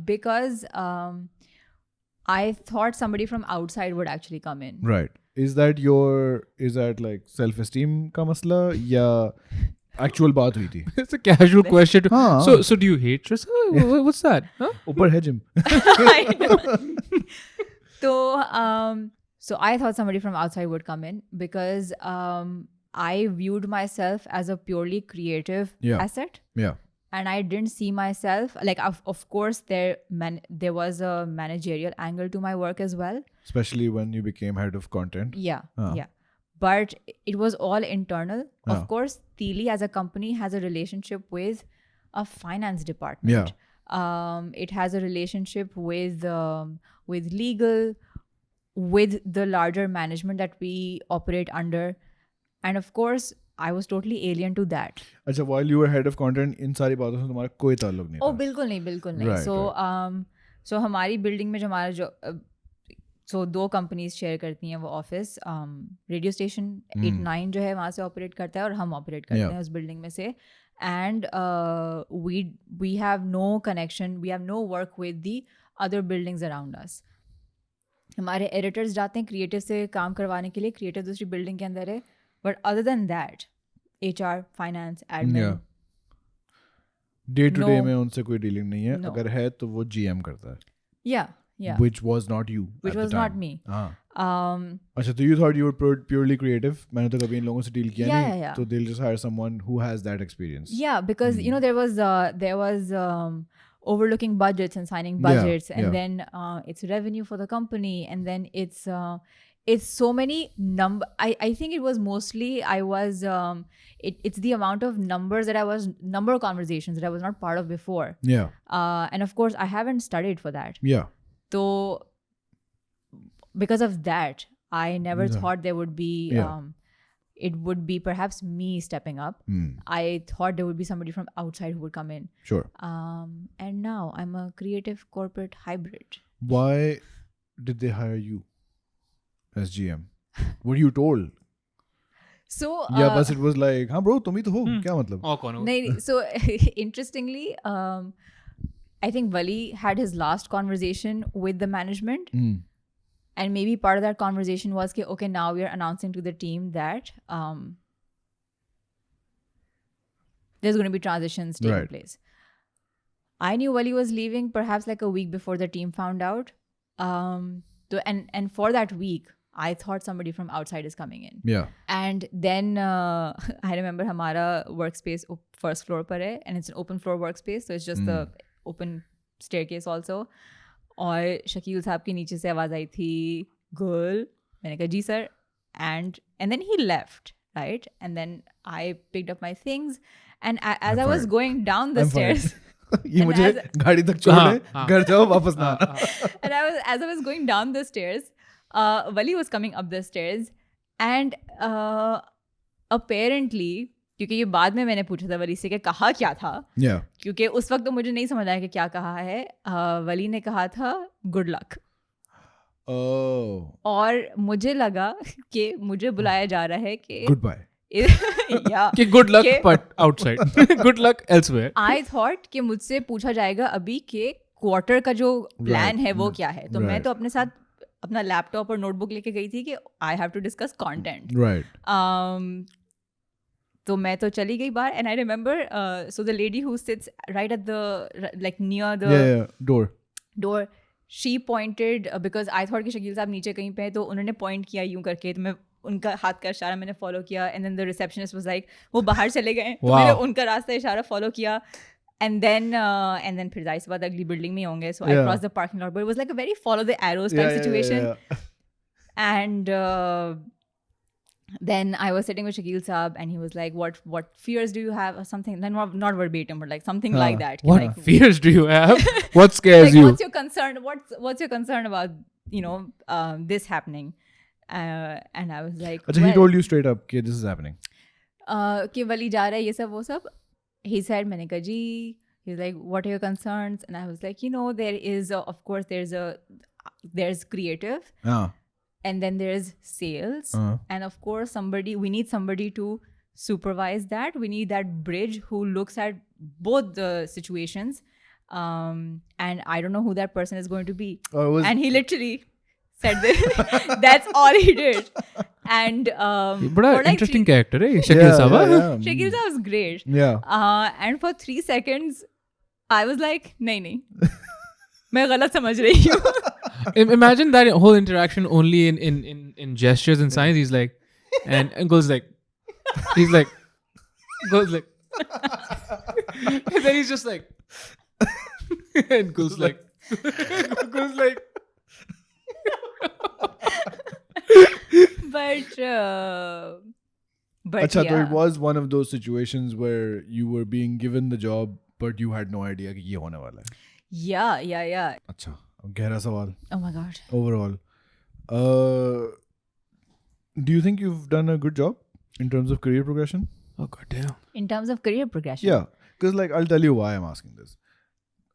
Because I thought somebody from outside would actually come in. Right. Is that like self-esteem का मसला या actual बात हुई थी? It's a casual question. हाँ. So do you hate Trissa? What's that? Huh? ऊपर है gym. I know. So I thought somebody from outside would come in because I viewed myself as a purely creative asset. Yeah. And I didn't see myself, like, of course, there was a managerial angle to my work as well. Especially when you became head of content. Yeah. But it was all internal. Of course, Teeli as a company has a relationship with a finance department. Yeah. It has a relationship with legal, with the larger management that we operate under. And of course, I was totally alien to that. अच्छा, while you were head of content, इन सारी बातों से तुम्हारा कोई ताल्लुक नहीं था. Oh, बिल्कुल नहीं. Right, So हमारी बिल्डिंग में जो हमारा so 2 कंपनीज शेयर करती हैं वो ऑफिस, रेडियो स्टेशन 8-9 जो है वहाँ से ऑपरेट करता है और हम ऑपरेट करते हैं उस बिल्डिंग में से. And we have no connection, we have no work with the other buildings around us. हमारे एडिटर्स जाते हैं क्रिएटिव से काम करवाने के लिए, क्रिएटिव दूसरी बिल्डिंग के अंदर है. But other than that, HR, finance, admin. Day to day में उनसे कोई डीलिंग नहीं है. अगर है तो वो GM करता है. Yeah. Which was not you. Which was not me. अच्छा, तो you thought you were purely creative. मैंने तो कभी इन लोगों से डील किया नहीं. Yeah. So they'll just hire someone who has that experience. Yeah, because you know there was overlooking budgets and signing budgets, and then it's revenue for the company, and then it's so many I think it was mostly it's the amount of number of conversations that I was not part of before. And of course I haven't studied for that. So because of that, I never thought there would be it would be perhaps me stepping up. I thought there would be somebody from outside who would come in. Sure. And now I'm a creative corporate hybrid. Why did they hire you as GM? What you told? So बस it was like, हाँ bro तुम ही तो हो, क्या मतलब? नहीं, so interestingly, I think Wali had his last conversation with the management. And maybe part of that conversation was, okay, now we are announcing to the team that there's going to be transitions taking place. I knew Wali was leaving perhaps like a week before the team found out. And for that week, I thought somebody from outside is coming in. And then I remember hamara workspace first floor par hai, and it's an open floor workspace, so it's just the open staircase also. और शकील साहब के नीचे से आवाज़ आई थी, गुल. मैंने कहा जी sir. And then he left, right? And then I picked up my things, and as I was going down the stairs, ये मुझे गाड़ी तक छोड़े, घर जाओ वापस ना आना. And as I was going down the stairs, Wali was coming up the stairs, and apparently, क्योंकि ये बाद में मैंने पूछा था वली से कि कहा क्या था, क्योंकि उस वक्त तो मुझे नहीं समझ आया कि क्या कहा है. वली ने कहा था गुड लक. और मुझे लगा कि मुझे बुलाया जा रहा है कि गुड बाय. कि good luck but outside, good luck elsewhere. I thought कि मुझसे पूछा जाएगा अभी कि क्वार्टर का जो प्लान है वो क्या है. तो मैं तो अपने साथ अपना लैपटॉप और नोटबुक लेके गई थी कि I have to discuss content. तो मैं तो चली गई बाहर, and I remember so the lady who sits right at the like near the door, she pointed, because I thought कि शकील साहब नीचे कहीं पे, तो उन्होंने पॉइंट किया यूं करके, तो मैं उनका हाथ का इशारा मैंने फॉलो किया, and then the receptionist was like वो बाहर चले गए, तो मैंने उनका रास्ता इशारा फॉलो किया, एंड देन फिर जाहिर सी बात अगली बिल्डिंग में होंगे, so I cross the parking lot, but it was like a very follow the arrows type situation. And then I was sitting with Shakeel Saab, and he was like, what fears do you have, or something, then not verbatim, but like something like that. What like, fears do you have? What scares like, you? What's your concern? What's your concern about, this happening? And I was like, अच्छा, he told you straight up कि this is happening. कि वली जा रहा है ये सब वो सब. He said, मैंने कहा जी. He's like, what are your concerns? And I was like, there is of course there's creative. And then there's sales, and of course we need somebody to supervise that. We need that bridge who looks at both the situations, and I don't know who that person is going to be. And he literally said this. That's all he did. And bada like interesting character, eh? Shakeel Saab. Shakeel Saab was great. And for 3 seconds I was like, nahi मैं गलत समझ रही हूँ. Imagine that whole interaction only in gestures and signs. He's like, and Gul's like, Gul's like, and then he's just like, and Gul's like, but Achha, so it was one of those situations where you were being given the job, but you had no idea कि ये होने वाला है. Yeah. अच्छा, गहरा सवाल. Oh my God. Overall, do you think you've done a good job in terms of career progression? Oh God damn. In terms of career progression? Yeah, because like I'll tell you why I'm asking this.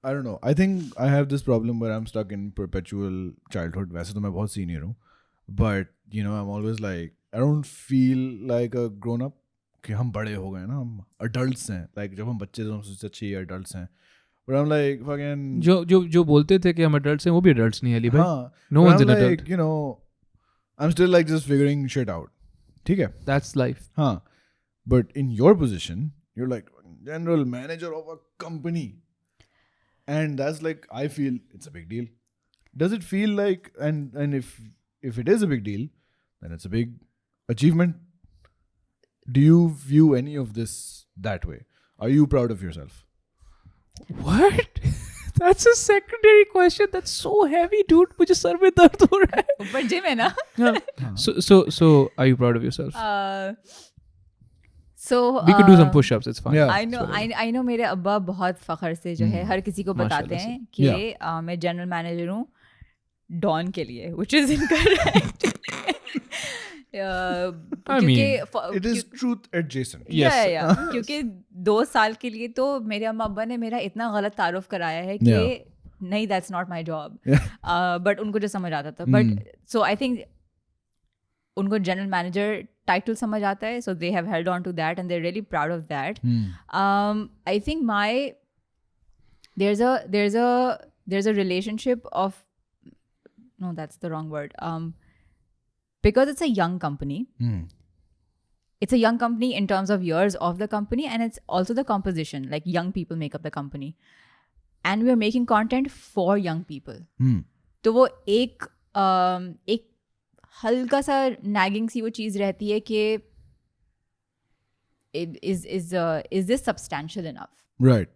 I don't know. I think I have this problem where I'm stuck in perpetual childhood. वैसे तो मैं बहुत senior हूँ, but I'm always like I don't feel like a grown up. कि हम बड़े हो गए ना, हम adults हैं. Like जब हम बच्चे थे हम सोचते अच्छे adults हैं. But I'm like fucking जो बोलते थे कि हम adults हैं वो भी adults नहीं है अली भाई. No one's an adult. I'm still like just figuring shit out. ठीक है? That's life. हाँ. But in your position, you're like general manager of a company. And that's like, I feel it's a big deal. Does it feel like, and if it is a big deal, then it's a big achievement. Do you view any of this that way? Are you proud of yourself? What? That's a secondary question. That's so heavy, dude. मुझे sir में दर्द हो रहा है. ऊपर gym है ना. So, are you proud of yourself? So we could do some push-ups. It's fine. Yeah. I know मेरे अब्बा बहुत फखर से जो है हर किसी को बताते हैं कि मैं जनरल मैनेजर हूँ डॉन के लिए, which is incorrect. It is truth adjacent. Yes. क्योंकि 2 साल के लिए तो मेरे अम्मा अब्बा ने मेरा इतना गलत तारुफ कराया है कि नहीं, that's not my job. But उनको जो समझ आता था. But so I think उनको जनरल मैनेजर टाइटल समझ आता है, so they have held on to that and they're really proud of that. I think there's a relationship of, no, that's the wrong word. Because it's a young company. It's a young company in terms of years of the company, and it's also the composition. Like young people make up the company, and we are making content for young people. तो वो एक हल्का सा nagging सी वो चीज़ रहती है कि is this substantial enough? Right.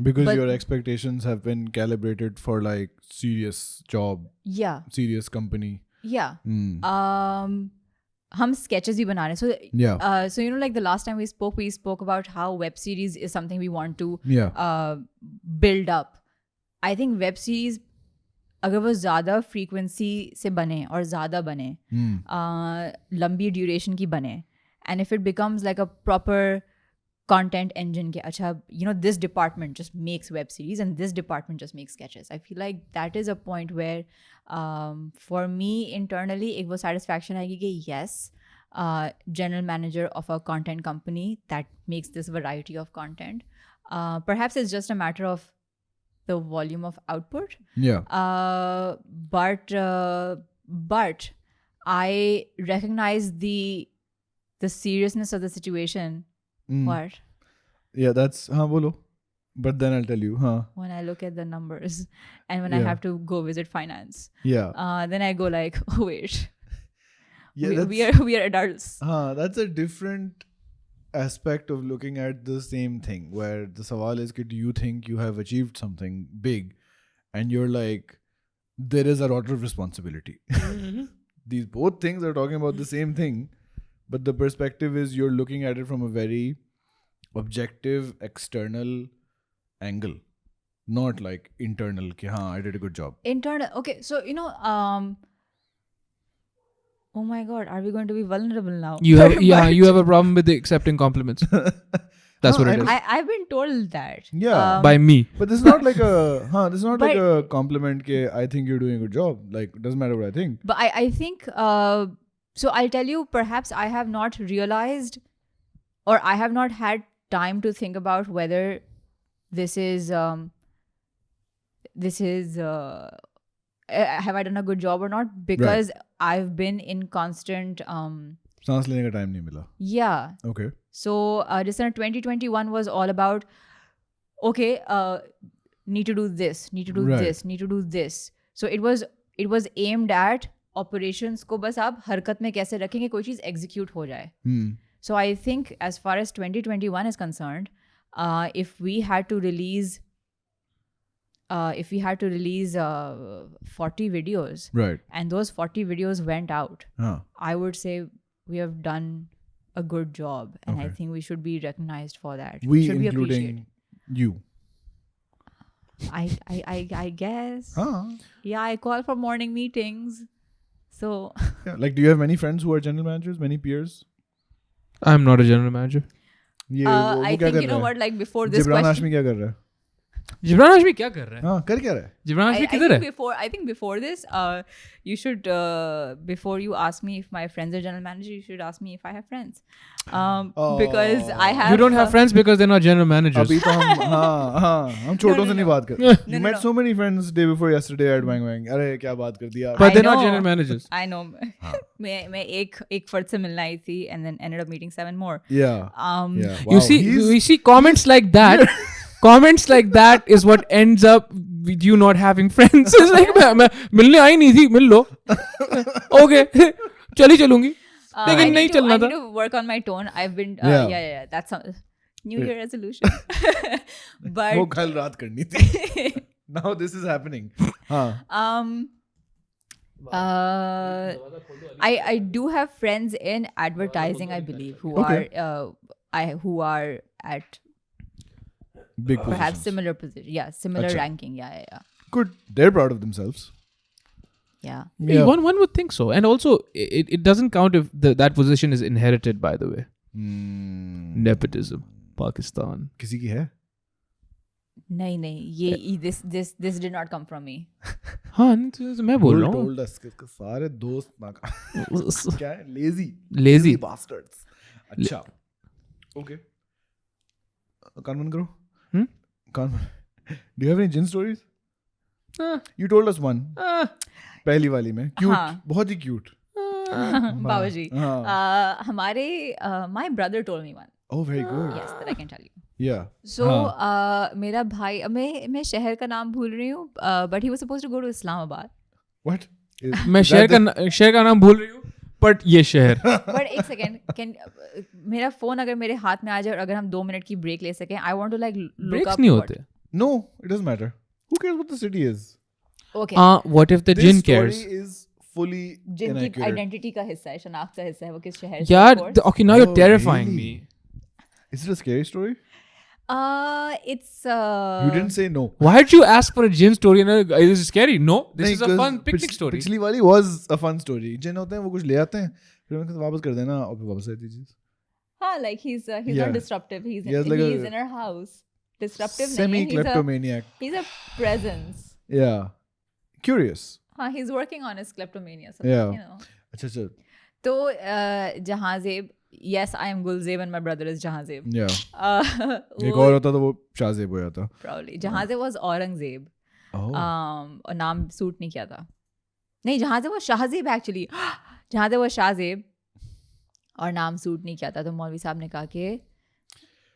Because your expectations have been calibrated for like serious job, serious company. हम sketches भी बना रहे हैं. So you know, like the last time we spoke about how web series is something we want to build up. I think web series अगर वो ज़्यादा frequency से बने और ज़्यादा बने, लंबी duration की बने, and if it becomes like a proper content engine के अच्छा, you know, this department just makes web series and this department just makes sketches. I feel like that is a point where for me internally एक वो satisfaction आएगी कि yes, general manager of a content company that makes this variety of content. Perhaps it's just a matter of the volume of output. But I recognize the seriousness of the situation. What? Yeah, that's bolo. But then I'll tell you, when I look at the numbers and when I have to go visit finance, then I go like, oh wait, we are adults. That's a different aspect of looking at the same thing, where the sawal is, do you think you have achieved something big, and you're like, there is a lot of responsibility. These both things are talking about the same thing. But the perspective is you're looking at it from a very objective, external angle, not like internal. Ki, I did a good job. Internal. Okay, so you know, oh my God, are we going to be vulnerable now? You have you have a problem with accepting compliments. That's what it is. I've been told that. Yeah. By me. But this is not like like a compliment. Ke, I think you're doing a good job. Like, it doesn't matter what I think. But I think. So I'll tell you, perhaps I have not realized, or I have not had time to think about whether this is have I done a good job or not, because I've been in constant सांस लेने का time नहीं मिला. Yeah. Okay. So December 2021 was all about, okay, need to do this, need to do this, need to do this. So it was aimed at operations को बस आप हरकत में कैसे रखेंगे, कोई चीज़ execute हो जाए. So I think as far as 2021 is concerned, if we had to release 40 videos, and those 40 videos went out, I would say we have done a good job, and I think we should be recognized for that. We should be including you. I guess. Yeah, I call for morning meetings. So like, do you have many friends who are general managers? Many peers? I'm not a general manager. I think you know what, like before this Jibran question. Hashmi क्या कर रहा है? Jibran Hashmi क्या कर रहा है? हाँ, कर क्या रहा है? Jibran Hashmi किधर है? I think before this, you should before you ask me if my friends are general manager, you should ask me if I have friends, because I have. You don't have friends because they're not general managers. अभी तो हम छोटों से नहीं बात कर. You met so many friends day before yesterday at Wang Wang. अरे क्या बात कर दिया? But they're not general managers. I know. मैं एक फर्द से मिलना आई थी, and then ended up meeting 7 more. Yeah. Wow. You see comments like that. Comments like that is what ends up with you not having friends. It's like मैं मिलने आई नहीं थी, मिल लो. Okay, चली चलूंगी. लेकिन नहीं चलना था. I need to work on my tone. I've been yeah. That's New Year resolution. But वो कल रात करनी थी. Now this is happening. हाँ. I do have friends in advertising, I believe, who are at Big perhaps positions. similar position. Yeah, similar Achha. ranking. Yeah. Good. They're proud of themselves. Yeah. Yeah. One would think so. And also, it doesn't count if that position is inherited, by the way. Nepotism. Pakistan. किसी की है? नहीं ये this did not come from me. हाँ मैं बोल रहा हूँ. Told us कि इसके सारे दोस्त क्या है? Lazy bastards. अच्छा. Okay. कान बंद करो. कान बंद. Do you have any jinn stories? You told us one. पहली वाली में. Cute. बहुत ही cute. बाबूजी. हमारे my brother told me one. Oh, very good. Yes, that I can tell you. Yeah. So मेरा भाई मैं शहर का नाम भूल रही हूँ, but he was supposed to go to Islamabad. What? मैं शहर का नाम भूल रही हूँ, but ये शहर. But एक second, मेरा फोन अगर मेरे हाथ में आ जाए और अगर हम 2 मिनट की ब्रेक ले सकें, I want to like look Breaks up. नहीं होते. No, it doesn't matter. Who cares what the city is? Okay. What if the jinn cares? This story is fully जिनकी inaccurate. आइडेंटिटी का हिस्सा है, शनाख्त का हिस्सा है, वो किस शहर से? यार, of course. okay, now you're terrifying really? me. Is it a scary story? It's You didn't say no. Why did you ask for a jinn story? And is it scary? No, this is a नहीं, fun 'cause picnic story. पिछली वाली was a fun story. जिन होते हैं वो कुछ ले आते हैं, फिर उनको वापस कर देना और फिर वापस आती चीज. like he's Yeah. not disruptive. He's He has like he's a in our house. Disruptive नहीं है. Semi-kleptomaniac. He's a presence. Yeah. Curious. He's working on his kleptomania. So, Yeah. you know. अच्छा. तो Jahanzeb, yes, I am Gul Zaib and my brother is Jahanzeb. Yeah. एक और होता तो वो शाहजेब हो जाता. Probably. Jahanzeb was Aurangzeb. Oh. और नाम सूट नहीं किया था. नहीं, Jahanzeb was Shahzeb actually. Jahanzeb was Shahzeb और नाम सूट नहीं किया था, तो मौलवी साहब ने कहा कि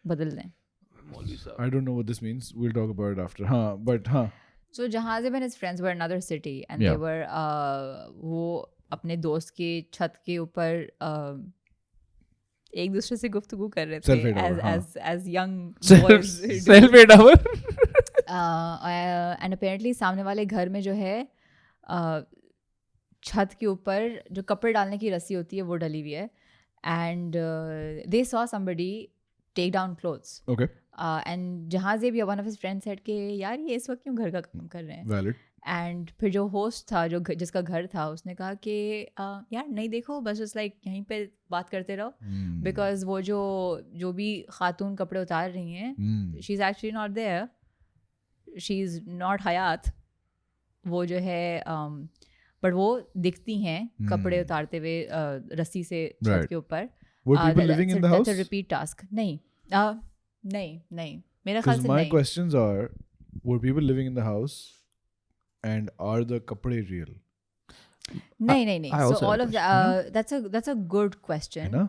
बदल दें. I don't know what this means. We'll talk about it after. But So Jahanzeb and his friends were in another city and Yeah. they were वो अपने दोस्त के छत के ऊपर एक दूसरे से गुफ्तगू कर रहे थे Self-made hour, as young boys do. Self-made hour. And apparently सामने वाले घर में जो है छत के ऊपर जो कपड़े डालने की रस्सी होती है वो डली हुई है, and they saw somebody take down clothes. okay. And Jahanzeb या one of his friends said कि यार ये इस वक्त क्यों घर का काम कर रहे हैं. Valid. एंड फिर जो होस्ट था, जो जिसका घर था, उसने कहा कि यार नहीं देखो, बस उस लाइक यहीं पे बात करते रहो, बिकॉज वो जो भी खातून कपड़े उतार रही हैं, she is actually not there, she is not Hayat, वो जो है बट वो दिखती हैं कपड़े उतारते हुए रस्सी से छत के ऊपर. Were people living in the house? That's a repeat task. नहीं मेरा ख्याल से my नहीं. questions are, were people living in the house and are the kapde real? नहीं. I So also all have of that's a good question. है ना?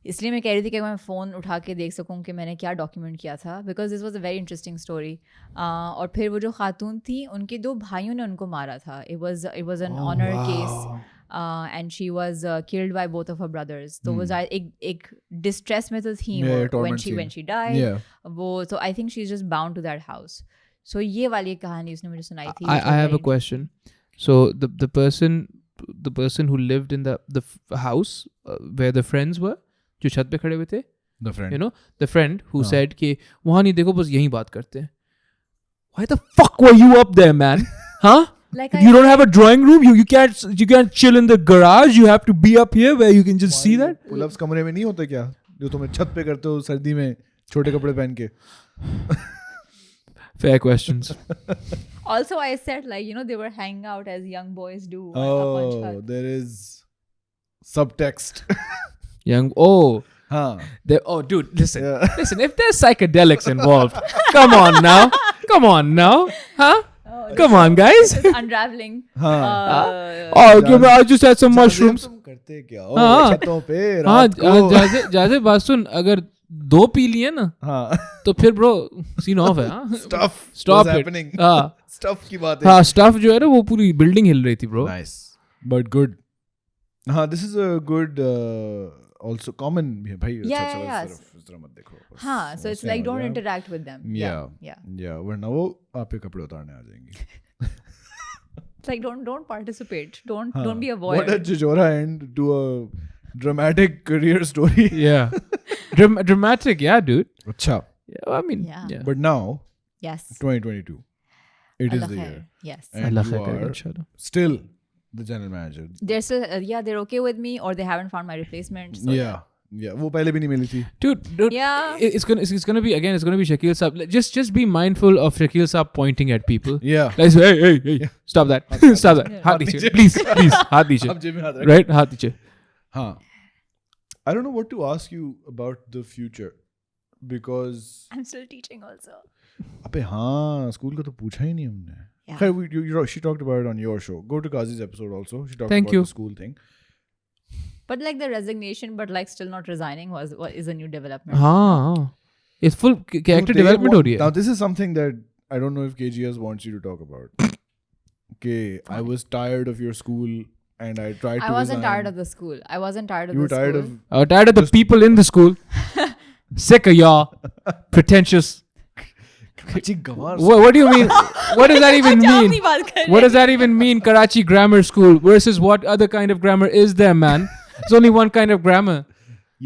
इसलिए मैं कह रही थी कि मैं फ़ोन उठा के देख सकूं कि मैंने क्या डॉक्यूमेंट किया था, because this was a very interesting story. और फिर वो जो खातून थी, उनके 2 भाइयों ने उनको मारा था. It was an honour case and she was killed by both of her brothers. So was एक distress में तो थी वो when she died. Yeah. वो so I think she's just bound to that house. So ये वाली एक कहानी उसने मुझे सुनाई थी. I have a question. So the person who lived in the house where the friends were, जो छत पे खड़े हुए थे, The friend. you know, the friend who said कि वहाँ नहीं देखो, बस यहीं बात करते हैं. Why the fuck were you up there, man? Huh? Like You don't have a drawing room. You can't chill in the garage. You have to be up here where you can just see that. Pull-ups कमरे में नहीं होते क्या, जो तुम छत पे करते हो सर्दी में छोटे कपड़े पहन के? Fair questions. Also I said like, you know, they were hanging out as young boys do up on Oh, chhat. there is subtext. Young. Dude, listen. Yeah. Listen, if there's psychedelics involved, come on now. Huh? Come on, guys. This is unraveling. I just had some mushrooms. तुम करते क्या हाँ. छतों पे हाँ, रात को? जैसे बात सुन, अगर 2 पी लिए ना, हाँ. तो फिर ब्रो सीन ऑफ है. हाँ? Stuff Stop was it. happening. हाँ. Stuff की बात है. हाँ, स्टफ जो है ना वो पूरी बिल्डिंग हिल रही थी ब्रो. Nice, but good. हाँ, this is a good also common भी है भाई. Yeah, अच्छा yeah, इस तरह मत देखो. हाँ, so it's like don't interact with them. Yeah. वरना वो आप पे कपड़े उतारने आ जाएंगी. It's like don't participate. Don't be a voyeur. What a Jijora end to a dramatic career story. Yeah. Dramatic, yeah, dude. अच्छा. Yeah, I mean, Yeah. But now, Yes. 2022, it is Allah the khair. year. Yes. And Allah you khair, are inshallah. still the general manager. They're still they're okay with me, or they haven't found my replacement. So Yeah. वो पहले भी नहीं मिली थी. Dude, Yeah. it's gonna be again. It's gonna be Shakeel Saab. Just be mindful of Shakeel Saab pointing at people. Yeah. Like, hey, stop that, stop that. Haath niche, please, haath niche. अब जेब में हाथ रख. Right, haath niche. हाँ. I don't know what to ask you about the future because I'm still teaching also. अबे हाँ school का तो पूछा ही नहीं हमने. Yeah. Hey, she talked about it on your show. Go to Kazi's episode also. She talked Thank about you. the school thing. But like the resignation, but like still not resigning is a new development. हाँ. It's full character So they development want- हो रही है. Now this is something that I don't know if KGS wants you to talk about. Okay, I was tired of your school and I tried to I wasn't resign. tired of the school. I wasn't tired of You the were tired school. of I was tired of the people in the school. Sick of y'all. Pretentious. Karachi Gawar. What do you mean? What does that even mean? अपनी बात कर What does that even mean? Karachi Grammar School versus what other kind of grammar is there, man? It's only one kind of grammar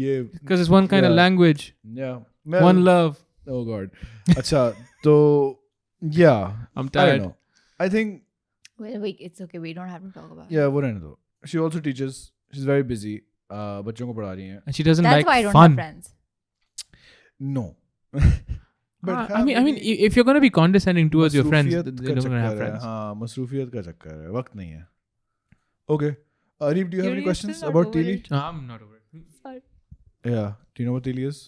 Yeah. because it's one kind of Yeah. language. Yeah. One love. Oh God. Acha. So yeah. I'm I tired. don't know. I think Wait, it's okay. We don't have to talk about it. yeah. वो रहने दो. She also teaches. She's very busy. बच्चों को पढ़ा रही हैं. And she doesn't That's like why I don't fun. have friends. No. But I mean, if you're gonna be condescending towards your friends, मसरूफियत they're का not gonna have चक्कर है. friends. हाँ, मसरूफियत का चक्कर है. वक्त नहीं है. Okay. Areeb, do you have any You're questions still not about over Teeli? it. I'm not over it. Sorry. Yeah. Do you know what Teeli is?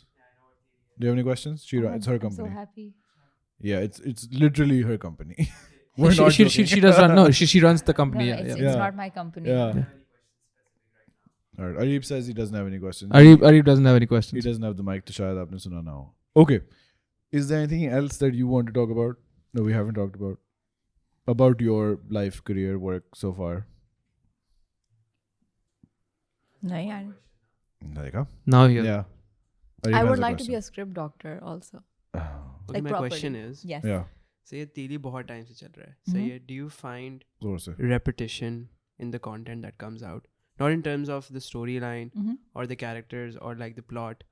Do you have any questions? It's her I'm so company. happy. Yeah, it's literally her company. We're not She joking. does run. No, she runs the company. No, Yeah, it's yeah. not my company. Yeah. All right. Areeb says he doesn't have any questions. Areeb doesn't have any He questions. doesn't have the mic to shayad aapne suna na ho. Okay. Is there anything else that you want to talk about? No, we haven't talked about. About your life, career, work so far. No, yeah. Like, Now here. yeah. Areeb I has would a like to be a question. script doctor also. Oh, Okay, Like my properly. question is, Yes. yeah. say ये तेली बहुत time से चल रहा है. सही है. Do you find जोर से. repetition in the content that comes out? Not in terms of the storyline Mhm. or the characters or like the plot,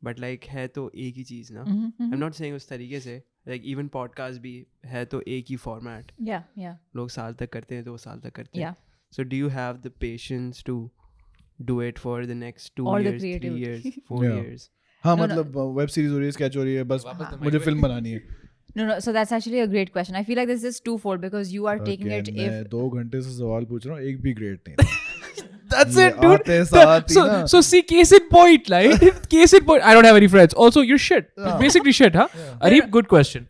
but like है तो एक ही चीज़ ना. Mhm, mhm. I'm not saying उस तरीके से. Like even podcast भी है तो एक ही format. Yeah, yeah, लोग साल तक करते हैं 2 साल तक करते हैं. yeah. So do you have the patience to do it for the next 2 Or the years, 3 creativity. years, 4 Yeah. years? हाँ No, मतलब वेब सीरीज हो रही है, स्केच हो रही है, बस हाँ. मुझे फिल्म बनानी है. No, so that's actually a great question. I feel like this is twofold because you are taking it मैं if 2 घंटे से सवाल पूछ रहा हूँ, एक भी ग्रेट नहीं था. That's ये it, dude. आते साथ ही ना. So see, case in point, like case in point. I don't have any friends. Also, you're shit. Yeah. Basically shit, huh? Areeb, good question.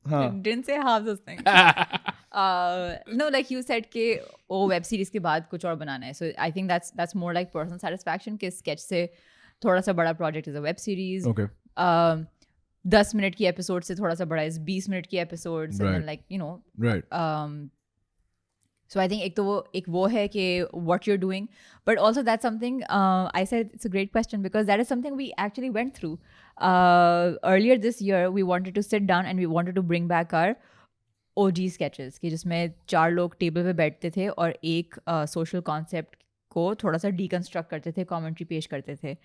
हाँ. didn't say half those things. No, like you said कि web series के बाद कुछ और बनाना है. So I think that's more like personal satisfaction कि sketch से थोड़ा सा बड़ा project is a web series. Okay. 10 minute की episode से थोड़ा सा बड़ा is 20 मिनट की episodes. And then Right. like, you know, Right. so I think एक वो है कि what you're doing, but also that's something I said it's a great question because that is something we actually went through. Earlier this year, we wanted to sit down and we wanted to bring back our OG sketches कि जिसमें 4 लोग table पे बैठते थे और एक social concept को थोड़ा सा deconstruct करते थे, commentary पेश करते थे.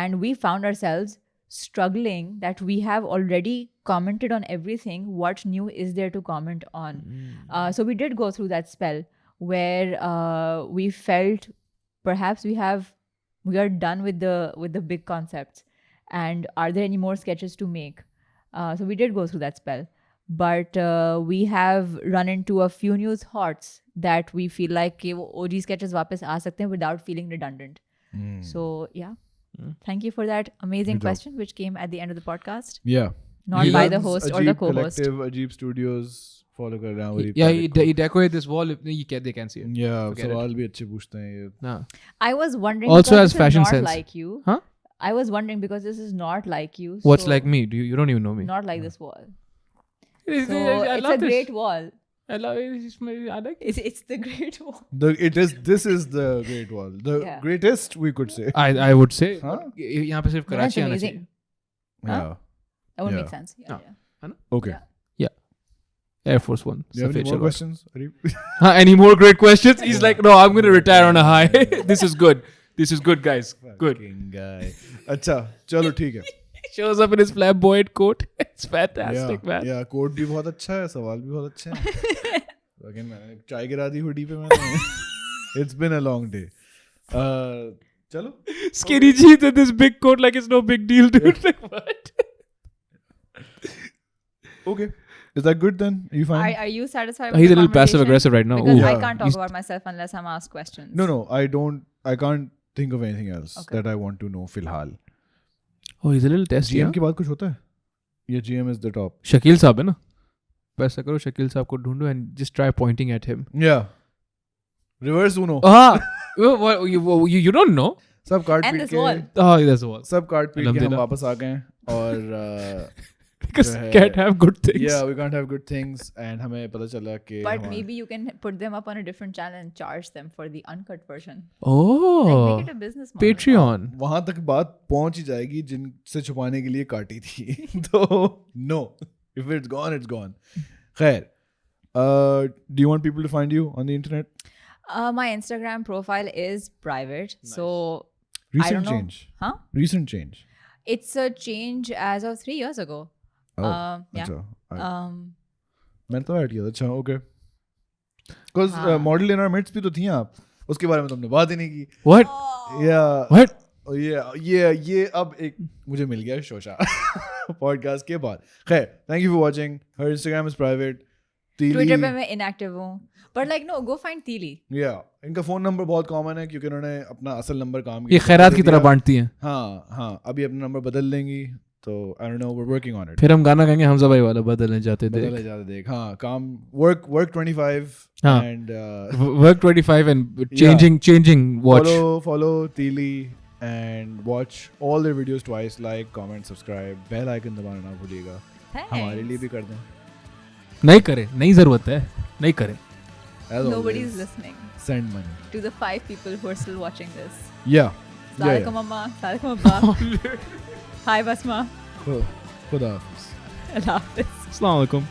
And we found ourselves struggling that we have already commented on everything. What new is there to comment on? So we did go through that spell where we felt perhaps we are done with the big concepts, and are there any more sketches to make? So we did go through that spell, but we have run into a few new thoughts that we feel like कि वो OG sketches वापस आ सकते हैं without feeling redundant. So yeah. Thank you for that amazing Good job. question, which came at the end of the podcast, Yeah. not He by the runs host or Ajeeb the co-host. Collective, Ajeeb Studios. Follow कर रहा हूँ. Areeb Yeah, Tariq को. he decorated this wall. They can't see it. Yeah, Forget it. सवाल भी अच्छे पूछते हैं ये. Nah. I was wondering. Also because has this is fashion not sense. like you. Huh? I was wondering because this is not like you. What's so like me? You don't even know me. Not like this wall. I So love it's a this. great wall. I like it. It's the Great Wall. This is the Great Wall. The Yeah. greatest, we could say. I would say. Huh? यहाँ पे सिर्फ That's Karachi आना amazing. चाहिए. Yeah. That would Yeah. make sense. Yeah, Yeah. yeah. Okay. Yeah. Air Force One. Do you have any Safety more Shalom. questions, Areeb? Any more great questions? He's like, no, I'm going to retire on a high. This is good. This is good, guys. Good. Fucking guy. अच्छा, चलो ठीक है. Shows up in his flamboyant coat. It's fantastic, Yeah, man. yeah, coat भी बहुत अच्छा है, सवाल भी बहुत अच्छे हैं. Again, मैंने चाय गिरा दी हुडी पे मैंने. It's been a long day. चलो. Skinny jeans and this big coat like it's no big deal, dude. Like, what? Okay. Is that good then? Are you fine? Are you satisfied with He's the a little passive conversation? aggressive right now. Because Ooh. I Yeah. can't talk about myself unless I'm asked questions. No, I can't think of anything else Okay. that I want to know फिलहाल. Oh, he's a little testy. GM Huh? के बाद कुछ होता है? या GM is the top? Shakeel साहब है ना? वैसा करो Shakeel साहब को ढूंढो and just try pointing at him. Yeah. Reverse Uno. You don't know? सब कार्ड And पीट this wall. के Oh, that's what. सब कार्ड पीट के हम अलहमदुलिल्लाह. वापस आ गए हैं और Because जो है- can't have good things. yeah, we can't have good things and हमें पता चला कि But हमारा- maybe you can put them up on a different channel and charge them for the uncut version. Oh. Like make it a business model. Patreon. वहां तक बात पहुंच ही जाएगी जिनसे छुपाने के लिए काटी थी. तो no, if it's gone, it's gone. खैर, do you want people to find you on the internet? My Instagram profile is private, so I Recent don't know. change. Huh? Recent change. It's a change as of 3 years ago. Oh, Yeah. अच्छा. मैंने तो add किया था. अच्छा, okay. Because हाँ. model in our midst भी तो थी आप. उसके बारे में तुमने बात ही नहीं की. What? Yeah. What? ये अब एक मुझे मिल गया शोशा पॉडकास्ट के बाद. खैर, thank you for watching. Her Instagram is private. Twitter Teeli. पे मैं inactive हूँ. But like no, go find Teeli. Yeah. इनका फोन नंबर बहुत कॉमन है क्योंकि उन्होंने अपना असल नंबर काम ये खैरात की तरह बांटती हैं. हाँ अभी अपना नंबर बदल लेंगी तो I don't know, we're working on it. फिर हम गाना गाएंगे हमजा भाई वाला बदलने जाते थे. बदलने जाते देख. हाँ, काम work 25 हाँ. and Work 25 and changing watch. follow Teeli and watch all their videos twice. Like, comment, subscribe, bell icon दबाना ना भूलिएगा. हमारे लिए भी कर दें. नहीं करे, नहीं जरूरत है, नहीं करे. As Nobody's always, listening send money. to the 5 people who are still watching this. Yeah. Assalamualaikum Amma. Assalamualaikum Abba. Hi Basma. Khuda Hafiz. Allah Hafiz. Assalamu alaikum.